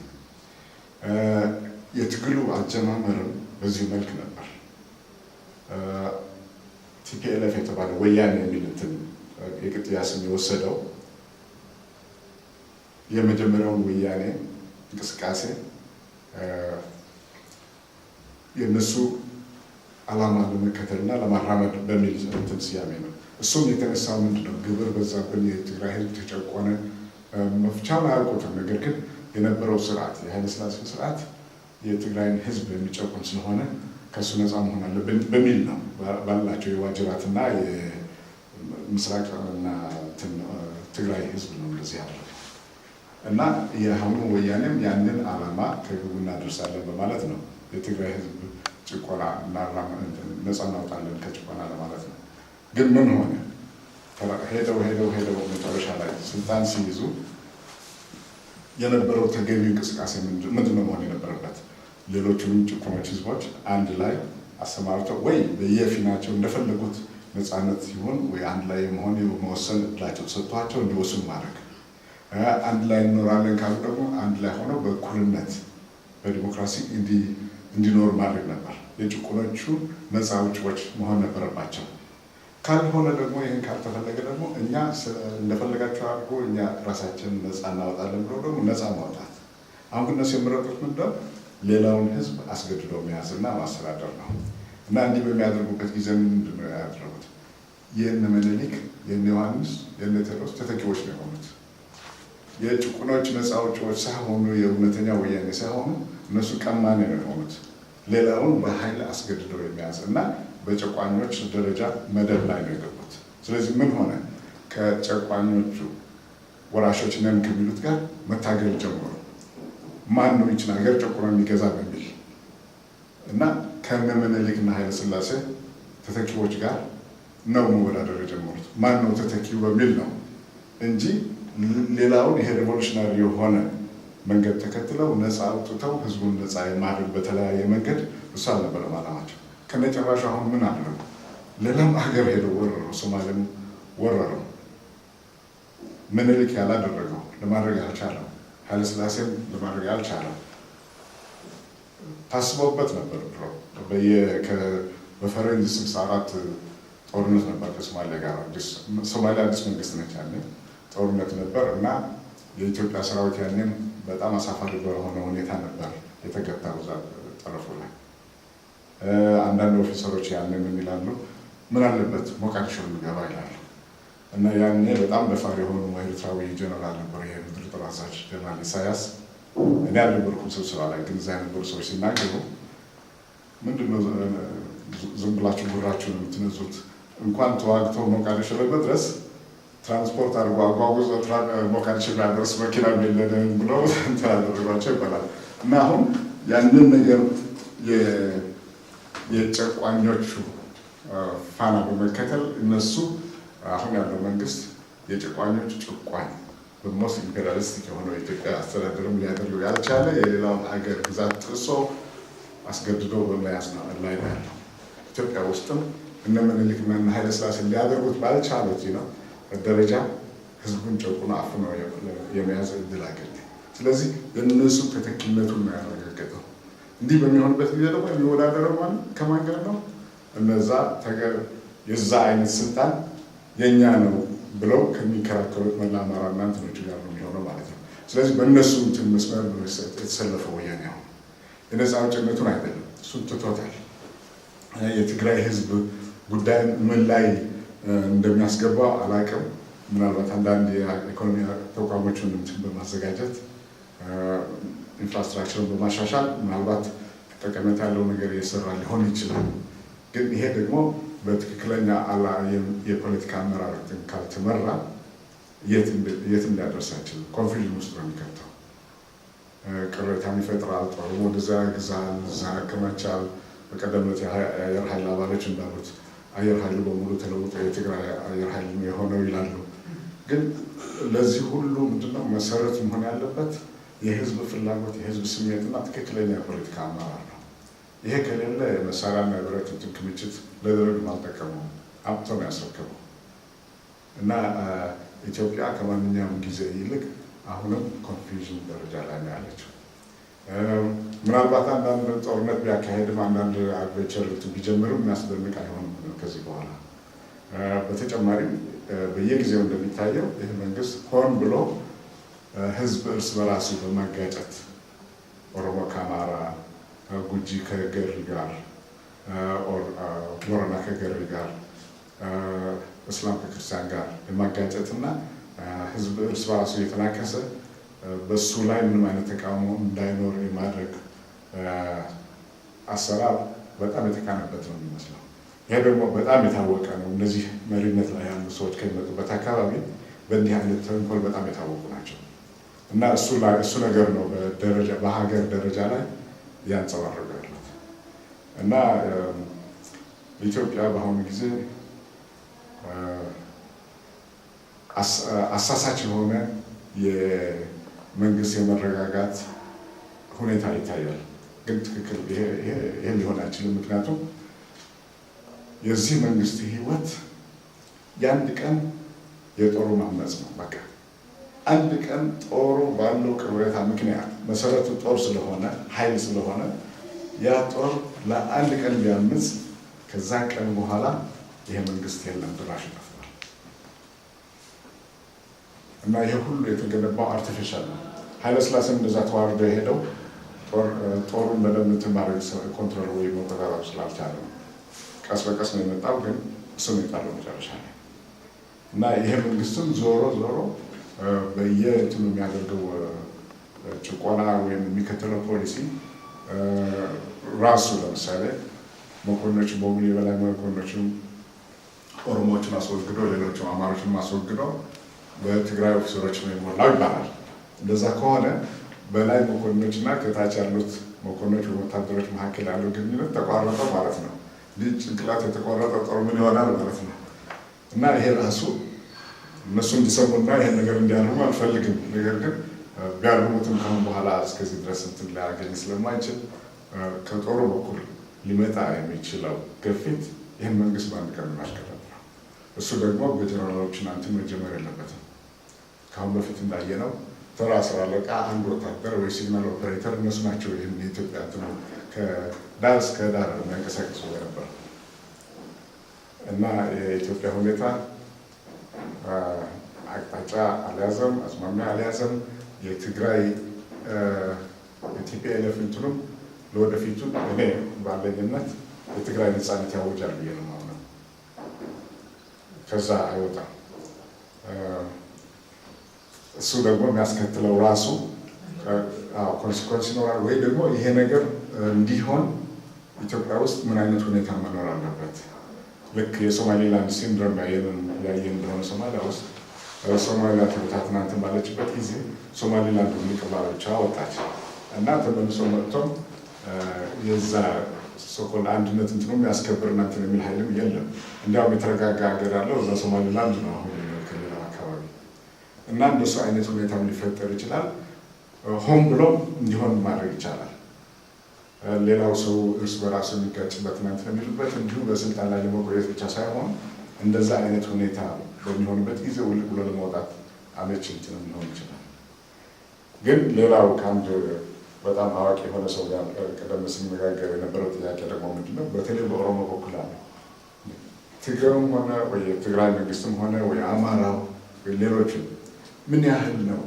የትግሉ አጀማመርም በዚህ መልክ ነበር። ቲፒኤልኤፍ የተባለ ወያኔ የሚል እንትን የቅጥያ ስም የወሰደው የመጀመሪያውን ወያኔ እንቅስቃሴ የነሱ ዓላማ ለመከተልና ለማራመድ በሚል እንትን ስያሜ ነው። እሱም የተነሳው ምንድነው? ግብር በዛብን፣ የትግራይ ህዝብ ተጨቆነ፣ መፍቻውን አያውቁትም። ነገር ግን የነበረው ስርዓት የኃይለ ሥላሴ ስርዓት የትግራይን ህዝብ የሚጨቁን ስለሆነ ከእሱ ነፃ መሆን አለብን በሚል ነው ባላቸው የዋጅራትና የምስራቅና ትግራይ ህዝብ ነው እንደዚህ ያለው እና የአሁኑ ወያኔም ያንን ዓላማ ከግቡ እናደርሳለን በማለት ነው የትግራይ ህዝብ ጭቆና ነፃ እናውጣለን ከጭቆና ለማለት ነው። ግን ምን ሆነ? ሄደው መጨረሻ ላይ ስልጣን ሲይዙ የነበረው ተገቢ እንቅስቃሴ ምንድን ነው መሆን የነበረበት? ሌሎቹንም ጭቆኖች ህዝቦች አንድ ላይ አሰማርተው ወይ በየፊናቸው እንደፈለጉት ነፃነት ሲሆን ወይ አንድ ላይ መሆን የመወሰን እድላቸው ተሰጥቷቸው እንዲወስኑ ማድረግ፣ አንድ ላይ እንኖራለን ካሉ ደግሞ አንድ ላይ ሆነው በእኩልነት በዲሞክራሲ እንዲኖር ማድረግ ነበር። የጭቁኖቹ ነፃ አውጪዎች መሆን ነበረባቸው። ካልሆነ ደግሞ ይህን ካልተፈለገ ደግሞ እኛ እንደፈለጋቸው አድርጎ እኛ ራሳችንን ነፃ እናወጣለን ብሎ ደግሞ ነፃ ማውጣት። አሁን ግን እነሱ የመረጡት ምንድነው? ሌላውን ህዝብ አስገድዶ መያዝና ማስተዳደር ነው። እና እንዲህ በሚያደርጉበት ጊዜ ምንድን ነው ያደረጉት? የእነ ምኒልክ፣ የእነ ዮሐንስ፣ የእነ ቴዎድሮስ ተተኪዎች ነው የሆኑት። የጭቁኖች ነፃ አውጪዎች ሳይሆኑ የእውነተኛ ወያኔ ሳይሆኑ እነሱ ቀማኔ ነው የሆኑት። ሌላውን በኃይል አስገድደው የሚያዝ እና በጨቋኞች ደረጃ መደብ ላይ ነው የገቡት። ስለዚህ ምን ሆነ? ከጨቋኞቹ ወራሾች ነን ከሚሉት ጋር መታገል ጀመሩ። ማን ነው ይችን ሀገር ጨቁኖ የሚገዛ በሚል እና ከነ ምኒልክና ኃይለ ሥላሴ ተተኪዎች ጋር ነው መወዳደር የጀመሩት። ማን ነው ተተኪው በሚል ነው እንጂ ሌላውን ይሄ ሬቮሉሽናሪ የሆነ መንገድ ተከትለው ነፃ አውጥተው ህዝቡን ነፃ የማድረግ በተለያየ መንገድ እሱ አልነበረም ዓላማቸው። ከነጭራሹ አሁን ምን አደረጉ? ሌላም ሀገር ሄደው ወረሩ። ሶማሌም ወረሩ። ምኒልክ ያላደረገው ለማድረግ ያልቻለው ኃይለ ሥላሴም ለማድረግ ያልቻለው ታስቦበት ነበር። በፈረንጅ 64 ጦርነት ነበር ከሶማሊያ ጋር። ሶማሊያ አዲስ መንግስት ነች ያኔ ጦርነት ነበር እና የኢትዮጵያ ሰራዊት ያንን በጣም አሳፋሪ በሆነ ሁኔታ ነበር የተገታው እዛ ጠረፉ ላይ። አንዳንድ ኦፊሰሮች ያንን ምን ይላሉ? ምን አለበት ሞቃዲሾ እንገባ ይላሉ። እና ያኔ በጣም ደፋር የሆኑ ኤርትራዊ ጀነራል ነበር፣ የምድር ጦር አዛዥ ጀነራል ኢሳያስ። እኔ አልነበርኩም ስብሰባ ላይ፣ ግን እዛ የነበሩ ሰዎች ሲናገሩ ምንድነው ዝም ብላችሁ ጉራችሁን የምትነዙት? እንኳን ተዋግተው ሞቃዲሾ ለመድረስ ትራንስፖርት አድርጎ አጓጉዞ ሞቃዲሾ ሊያደርስ መኪና የለንም ብለው እንትን አደረጓቸው ይባላል። እና አሁን ያንን ነገር የጨቋኞቹ ፋና በመከተል እነሱ አሁን ያለው መንግስት የጨቋኞቹ ጭቋኝ በሞስት ኢምፔሪያሊስቲክ የሆነው የኢትዮጵያ አስተዳደርም ሊያደርገው ያልቻለ የሌላውን ሀገር ግዛት ጥሶ አስገድዶ በመያዝ ነው ላይ ያለው። ኢትዮጵያ ውስጥም እነ ምኒልክና ኃይለ ሥላሴ ሊያደርጉት ባልቻሉት ነው ደረጃ ህዝቡን ጨቁኖ አፍኖ የመያዝ እድል አገኘ። ስለዚህ የእነሱ ተተኪነቱን ነው ያረጋገጠው። እንዲህ በሚሆንበት ጊዜ ደግሞ የሚወዳደረው ማለት ከማን ጋር ነው? እነዛ የዛ አይነት ስልጣን የኛ ነው ብለው ከሚከራከሩት መላ አማራና እንትኖች ጋር ነው የሚሆነው ማለት ነው። ስለዚህ በእነሱ እንትን መስመር የተሰለፈው ወያኔ አሁን የነፃ አውጭነቱን አይደለም እሱን ትቶታል። የትግራይ ህዝብ ጉዳይ ምን ላይ እንደሚያስገባው አላውቅም። ምናልባት አንዳንድ የኢኮኖሚ ተቋሞችን እንትን በማዘጋጀት ኢንፍራስትራክቸርን በማሻሻል ምናልባት ጠቀሜታ ያለው ነገር እየሰራ ሊሆን ይችላል። ግን ይሄ ደግሞ በትክክለኛ የፖለቲካ አመራር ካልተመራ የት እንዲያደርስ አይችልም። ኮንፊውዥን ውስጥ ነው የሚከተው። ቅሬታን ይፈጥራል። ጦሩ ወደዛ ያግዛል፣ እዛ ያከማቻል። በቀደም ዕለት የአየር ኃይል አባሎች እንዳሉት አየር ኃይሉ በሙሉ ተለውጦ የትግራይ አየር ኃይል የሆነው ይላሉ። ግን ለዚህ ሁሉ ምንድነው መሰረት መሆን ያለበት? የህዝብ ፍላጎት፣ የህዝብ ስሜትና ትክክለኛ የፖለቲካ አመራር ነው። ይሄ ከሌለ የመሳሪያና የብረት ክምችት ለደርግ አልጠቀመውም፣ አምጥቶ ነው ያስረከበው። እና ኢትዮጵያ ከማንኛውም ጊዜ ይልቅ አሁንም ኮንፊውዥን ደረጃ ላይ ነው ያለችው። ምናልባት አንዳንድ ጦርነት ቢያካሄድም አንዳንድ አድቬንቸር ቢጀምርም የሚያስደንቅ አይሆንም ከዚህ በኋላ። በተጨማሪም በየጊዜው እንደሚታየው ይህ መንግስት ሆን ብሎ ህዝብ እርስ በራሱ በማጋጨት ኦሮሞ ከአማራ፣ ጉጂ ከገሪ ጋር፣ ቦረና ከገሪ ጋር፣ እስላም ከክርስቲያን ጋር የማጋጨትና ህዝብ እርስ በራሱ እየተናከሰ በሱ ላይ ምንም አይነት ተቃውሞ እንዳይኖር የማድረግ አሰራር በጣም የተካነበት ነው የሚመስለው። ይሄ ደግሞ በጣም የታወቀ ነው። እነዚህ መሪነት ላይ ያሉ ሰዎች ከሚመጡበት አካባቢ በእንዲህ አይነት ተንኮል በጣም የታወቁ ናቸው እና እሱ ነገር ነው በሀገር ደረጃ ላይ ያንጸባረቁ ያሉት እና ኢትዮጵያ በአሁኑ ጊዜ አሳሳች የሆነ የመንግስት የመረጋጋት ሁኔታ ይታያል። ግን ትክክል ይሄ ሊሆን አይችልም። ምክንያቱም የዚህ መንግስት ህይወት የአንድ ቀን የጦሩ ማመጽ ነው። በቃ አንድ ቀን ጦሩ ባለው ቅሬታ ምክንያት መሰረቱ ጦር ስለሆነ ኃይል ስለሆነ ያ ጦር ለአንድ ቀን ቢያምጽ ከዛ ቀን በኋላ ይሄ መንግስት የለም ድራሽ ይጠፋል። እና ይሄ ሁሉ የተገነባው አርቲፊሻል ነው። ኃይለ ሥላሴም እንደዛ ተዋርዶ የሄደው ጦሩን በደምብ ማድረግ ኮንትሮል ወይ መቆጣጠር ስላልቻለ ቀስ በቀስ ነው የመጣው። ግን እሱ ነው የጣለው መጨረሻ ላይ እና ይሄ መንግስትም ዞሮ በየእንትኑ የሚያደርገው ጭቆና ወይም የሚከተለው ፖሊሲ ራሱ ለምሳሌ መኮንኖች በሙሉ የበላይ መኮንኖችን ኦሮሞዎችን አስወግዶ ሌሎችም አማሮችን አስወግዶ በትግራይ ኦፊሰሮች ነው የሞላው ይባላል። እንደዛ ከሆነ በላይ መኮንኖች እና ከታች ያሉት መኮንኖች በወታደሮች መካከል ያለው ግንኙነት ተቋረጠ ማለት ነው። ልጅ ጭንቅላት የተቆረጠ ጦር ምን ይሆናል ማለት ነው። እና ይሄ ራሱ እነሱ እንዲሰሙና ይሄን ነገር እንዲያርሙ አልፈልግም። ነገር ግን ቢያርሙትም ካሁን በኋላ እስከዚህ ድረስ እንትን ሊያገኝ ስለማይችል ከጦሩ በኩል ሊመጣ የሚችለው ግፊት ይህን መንግስት በአንድ ቀን ማሽከረብ ነው። እሱ ደግሞ በጀነራሎች እንትን መጀመር የለበትም። ካሁን በፊት እንዳየነው ተራ ስራ አለቃ አንድ ወታደር ወይ ሲግናል ኦፐሬተር እነሱ ናቸው ይህን የኢትዮጵያ እንትኑ ከዳር እስከ ዳር የሚያንቀሳቅሱ ነበር እና የኢትዮጵያ ሁኔታ አቅጣጫ አልያዘም፣ አዝማሚያ አልያዘም። የትግራይ የቲፒኤልኤፍ እንትኑም ለወደፊቱ እኔ ባለኝነት የትግራይ ነፃነት ያውጃል ብዬ ነው የማምነው። ከዛ አይወጣም። እሱ ደግሞ የሚያስከትለው ራሱ ኮንሲኮንስ ይኖራል። ወይ ደግሞ ይሄ ነገር እንዲሆን ኢትዮጵያ ውስጥ ምን አይነት ሁኔታ መኖር አለበት? ልክ የሶማሌላንድ ሲንድሮም ያየን እንደሆነ ሶማሊያ ውስጥ ሶማሊያ ተበታትና እንትን ባለችበት ጊዜ ሶማሌላንድ የሚቀባለ ብቻ ወጣች እና ተመልሶ መጥቶም የዛ ሶኮል አንድነት እንትኑ የሚያስከብር እንትን የሚል ኃይልም የለም። እንዲያውም የተረጋጋ ሀገር ያለው እዛ ሶማሌላንድ ነው አሁን ከሌላው አካባቢ እና እንደሱ አይነት ሁኔታ ሊፈጠር ይችላል። ሆን ብሎም እንዲሆን ማድረግ ይቻላል። ሌላው ሰው እርስ በራሱ የሚጋጭበት እንትን የሚልበት እንዲሁ በስልጣን ላይ ለመቆየት ብቻ ሳይሆን እንደዛ አይነት ሁኔታ በሚሆንበት ጊዜ ውልቅ ብሎ ለመውጣት አመች እንትን ሊሆን ይችላል። ግን ሌላው ከአንድ በጣም አዋቂ የሆነ ሰው ጋር ቀደም ስንነጋገር የነበረው ጥያቄ ደግሞ ምንድነው በተለይ በኦሮሞ በኩል አለ ትግራይም ሆነ ወይ የትግራይ መንግስትም ሆነ ወይ አማራው ወይ ሌሎችም ምን ያህል ነው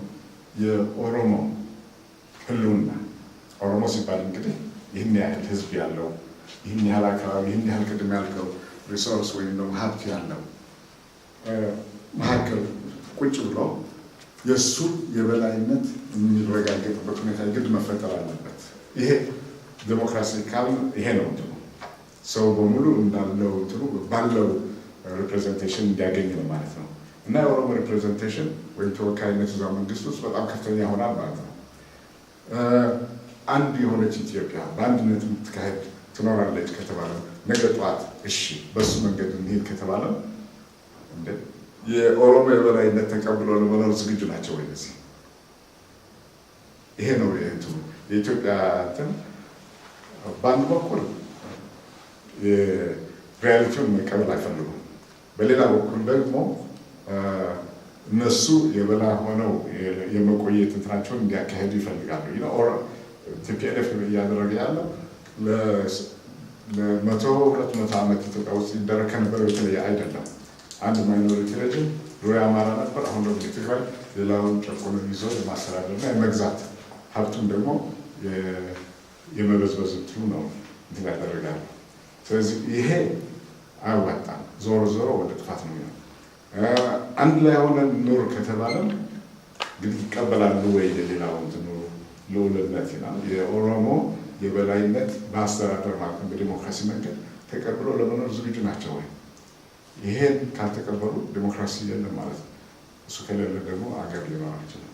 የኦሮሞ ህልውና ኦሮሞ ሲባል እንግዲህ ይህን ያህል ህዝብ ያለው ይህን ያህል አካባቢ ይህን ያህል ቅድም ያልከው ሪሶርስ ወይም ደግሞ ሀብት ያለው መካከል ቁጭ ብሎ የእሱ የበላይነት የሚረጋገጥበት ሁኔታ ግድ መፈጠር አለበት። ይሄ ዴሞክራሲ ካል ይሄ ነው እንትኑ ሰው በሙሉ እንዳለው እንትኑ ባለው ሪፕሬዘንቴሽን እንዲያገኝ ነው ማለት ነው። እና የኦሮሞ ሪፕሬዘንቴሽን ወይም ተወካይነት እዛ መንግስት ውስጥ በጣም ከፍተኛ ይሆናል ማለት ነው። አንድ የሆነች ኢትዮጵያ በአንድነት የምትካሄድ ትኖራለች ከተባለ ነገ ጠዋት እሺ በሱ መንገድ እንሄድ ከተባለ እንደ የኦሮሞ የበላይነት ተቀብሎ ለመኖር ዝግጁ ናቸው ወይ? እዚህ ይሄ ነው የእንትኑ የኢትዮጵያ እንትን በአንድ በኩል ሪያሊቲውን መቀበል አይፈልጉም። በሌላ በኩል ደግሞ እነሱ የበላ ሆነው የመቆየት እንትናቸውን እንዲያካሄዱ ይፈልጋሉ። ቲፒኤልኤፍ እያደረገ ያለው ለ100 200 ዓመት ኢትዮጵያ ውስጥ ይደረግ ከነበረው የተለየ አይደለም። አንድ ማይኖሪቲ ሬጅም ድሮ የአማራ ነበር፣ አሁን ደግሞ የትግራይ ሌላውን ጨቆኖ ይዞ የማስተዳደርና የመግዛት ሀብቱም ደግሞ የመበዝበዝ እንትኑ ነው እንትን ያደረጋሉ። ስለዚህ ይሄ አያዋጣም። ዞሮ ዞሮ ወደ ጥፋት ነው የሚሆነው። አንድ ላይ ሆነን ኑር ከተባለም እንግዲህ ይቀበላሉ ወይ የሌላው እንትኑ ልዑልነት ይላል የኦሮሞ የበላይነት በአስተዳደር ማለት ነው በዲሞክራሲ መንገድ ተቀብሎ ለመኖር ዝግጁ ናቸው ወይ? ይሄን ካልተቀበሉ ዲሞክራሲ የለም ማለት ነው። እሱ ከሌለ ደግሞ አገር ሊኖር አይችልም።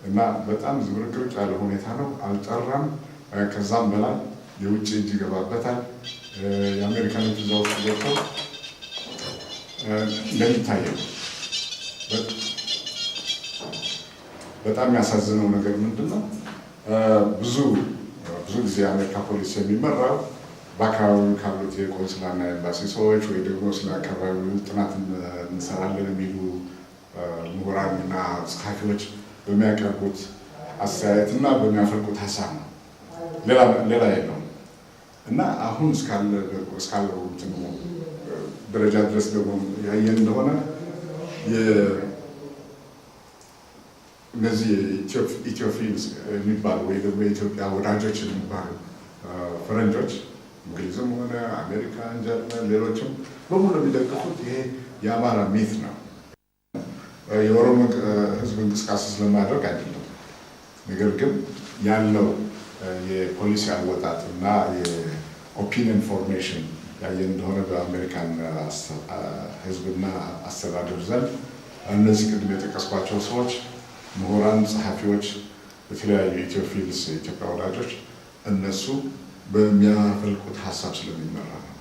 እና በጣም ዝብርቅርቅ ያለ ሁኔታ ነው። አልጠራም። ከዛም በላይ የውጭ እጅ ይገባበታል። የአሜሪካኖች እዛ ውስጥ ገብተው እንደሚታየው በጣም ያሳዝነው ነገር ምንድን ነው? ብዙ ጊዜ የአሜሪካ ፖሊስ የሚመራው በአካባቢው ካሉት የቆንስላና ኤምባሲ ሰዎች ወይ ደግሞ ስለ አካባቢው ጥናት እንሰራለን የሚሉ ምሁራንና ጸሐፊዎች በሚያቀርቡት አስተያየትና በሚያፈልቁት ሀሳብ ነው። ሌላ የለውም። እና አሁን እስካለው ደረጃ ድረስ ደግሞ ያየን እንደሆነ እነዚህ ኢትዮፊልስ የሚባሉ ወይ ደግሞ የኢትዮጵያ ወዳጆች የሚባሉ ፈረንጆች እንግሊዝም ሆነ አሜሪካን፣ ጀርመን፣ ሌሎችም በሙሉ የሚደግፉት ይሄ የአማራ ሚት ነው። የኦሮሞ ህዝብ እንቅስቃሴ ስለማድረግ አይደለም። ነገር ግን ያለው የፖሊሲ አወጣጥ እና የኦፒኒየን ፎርሜሽን ያየን እንደሆነ በአሜሪካን ህዝብና አስተዳደር ዘንድ እነዚህ ቅድም የጠቀስኳቸው ሰዎች ምሁራን፣ ጸሐፊዎች፣ በተለያዩ ኢትዮፊልስ የኢትዮጵያ ወዳጆች እነሱ በሚያፈልቁት ሀሳብ ስለሚመራ ነው።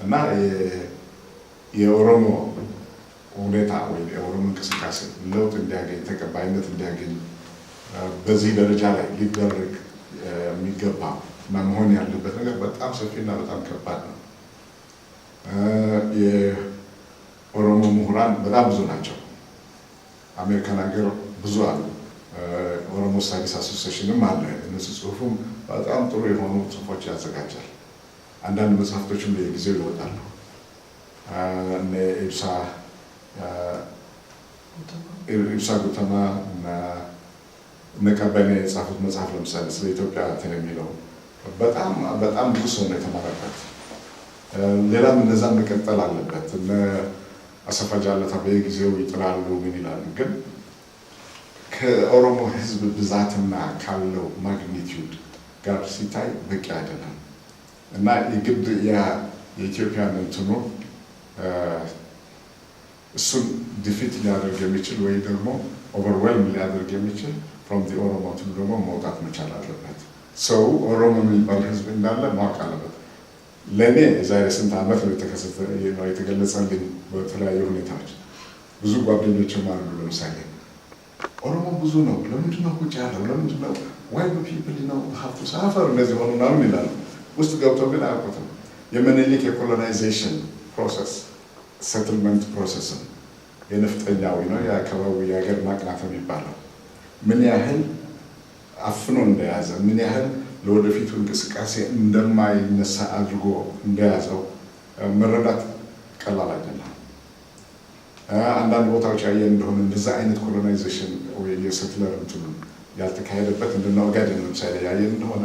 እና የኦሮሞ ሁኔታ ወይ የኦሮሞ እንቅስቃሴ ለውጥ እንዲያገኝ ተቀባይነት እንዲያገኝ በዚህ ደረጃ ላይ ሊደረግ የሚገባ እና መሆን ያለበት ነገር በጣም ሰፊና በጣም ከባድ ነው። የኦሮሞ ምሁራን በጣም ብዙ ናቸው። አሜሪካን ሀገር ብዙ አሉ። ኦሮሞ ስታዲስ አሶሲዬሽንም አለ። እነሱ ጽሁፉም በጣም ጥሩ የሆኑ ጽሁፎች ያዘጋጃል። አንዳንድ መጽሐፍቶችም በየጊዜው ይወጣሉ። እነ ኢብሳ ጉተማ እና እነ ቀበረ የጻፉት መጽሐፍ ለምሳሌ ስለ ኢትዮጵያ እንትን የሚለው በጣም ብዙ ሰው ነው የተማረበት። ሌላም እነዛን መቀጠል አለበት። እነ አሰፋ ጃለታ በየጊዜው ይጥላሉ ምን ይላሉ። ግን ከኦሮሞ ህዝብ ብዛትና ካለው ማግኒቲዩድ ጋር ሲታይ በቂ አይደለም እና የግድ የኢትዮጵያን እንትኑ እሱን ዲፊት ሊያደርግ የሚችል ወይ ደግሞ ኦቨርዌልም ሊያደርግ የሚችል ፍሮም ዲ ኦሮሞ እንትኑ ደግሞ መውጣት መቻል አለበት። ሰው ኦሮሞ የሚባል ህዝብ እንዳለ ማወቅ አለበት። ለእኔ የዛሬ ስንት ዓመት የተገለጸልኝ በተለያዩ ሁኔታዎች ብዙ ጓደኞችም አሉ። ለምሳሌ ኦሮሞ ብዙ ነው፣ ለምንድን ነው ቁጭ ያለው? ለምንድን ነው ዋይ ፒፕል ነው ሀብቱ ሳፈር እንደዚህ ሆኑ ምናምን ይላሉ። ውስጥ ገብተው ግን አያውቁትም። የምኒልክ የኮሎናይዜሽን ፕሮሰስ ሴትልመንት ፕሮሰስን የነፍጠኛዊ ነው የአካባቢ የሀገር ማቅናት የሚባለው ምን ያህል አፍኖ እንደያዘ ምን ያህል ለወደፊቱ እንቅስቃሴ እንደማይነሳ አድርጎ እንደያዘው መረዳት ቀላል አይደለም። አንዳንድ ቦታዎች ያየን እንደሆነ እንደዛ አይነት ኮሎናይዜሽን ወይ የሴትለር እንትኑ ያልተካሄደበት እንደነ ኦጋዴን ለምሳሌ ያየን እንደሆነ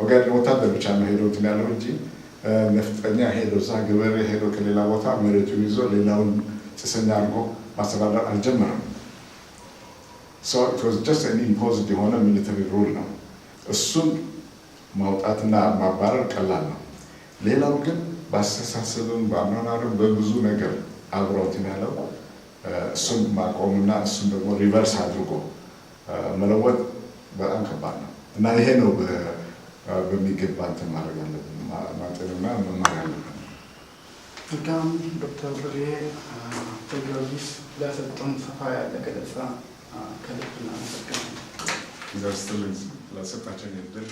ኦጋዴን ወታደር ብቻ ነው ሄዶ እንትን ያለው እንጂ ነፍጠኛ ሄዶ እዛ ገበሬ ሄዶ ከሌላ ቦታ መሬቱ ይዞ ሌላውን ጭሰኛ አድርጎ ማስተዳደር አልጀመረም። So it was just an imposed የሆነ ሚሊተሪ ሩል ነው። እሱን ማውጣትና ማባረር ቀላል ነው። ሌላው ግን በአስተሳሰብም በአኗኗርም በብዙ ነገር አብረውትን ያለው እሱን ማቆምና እሱን ደግሞ ሪቨርስ አድርጎ መለወጥ በጣም ከባድ ነው እና ይሄ ነው በሚገባ እንትን ማድረግ ያለብን ማጤንና መማር ያለብን። መልካም ዶክተር ብሬ ቴዎሎጂስ ለሰጡን ሰፋ ያለ ገለጻ ከልብ እናመሰግናለን። ለሰጣችሁኝ እድል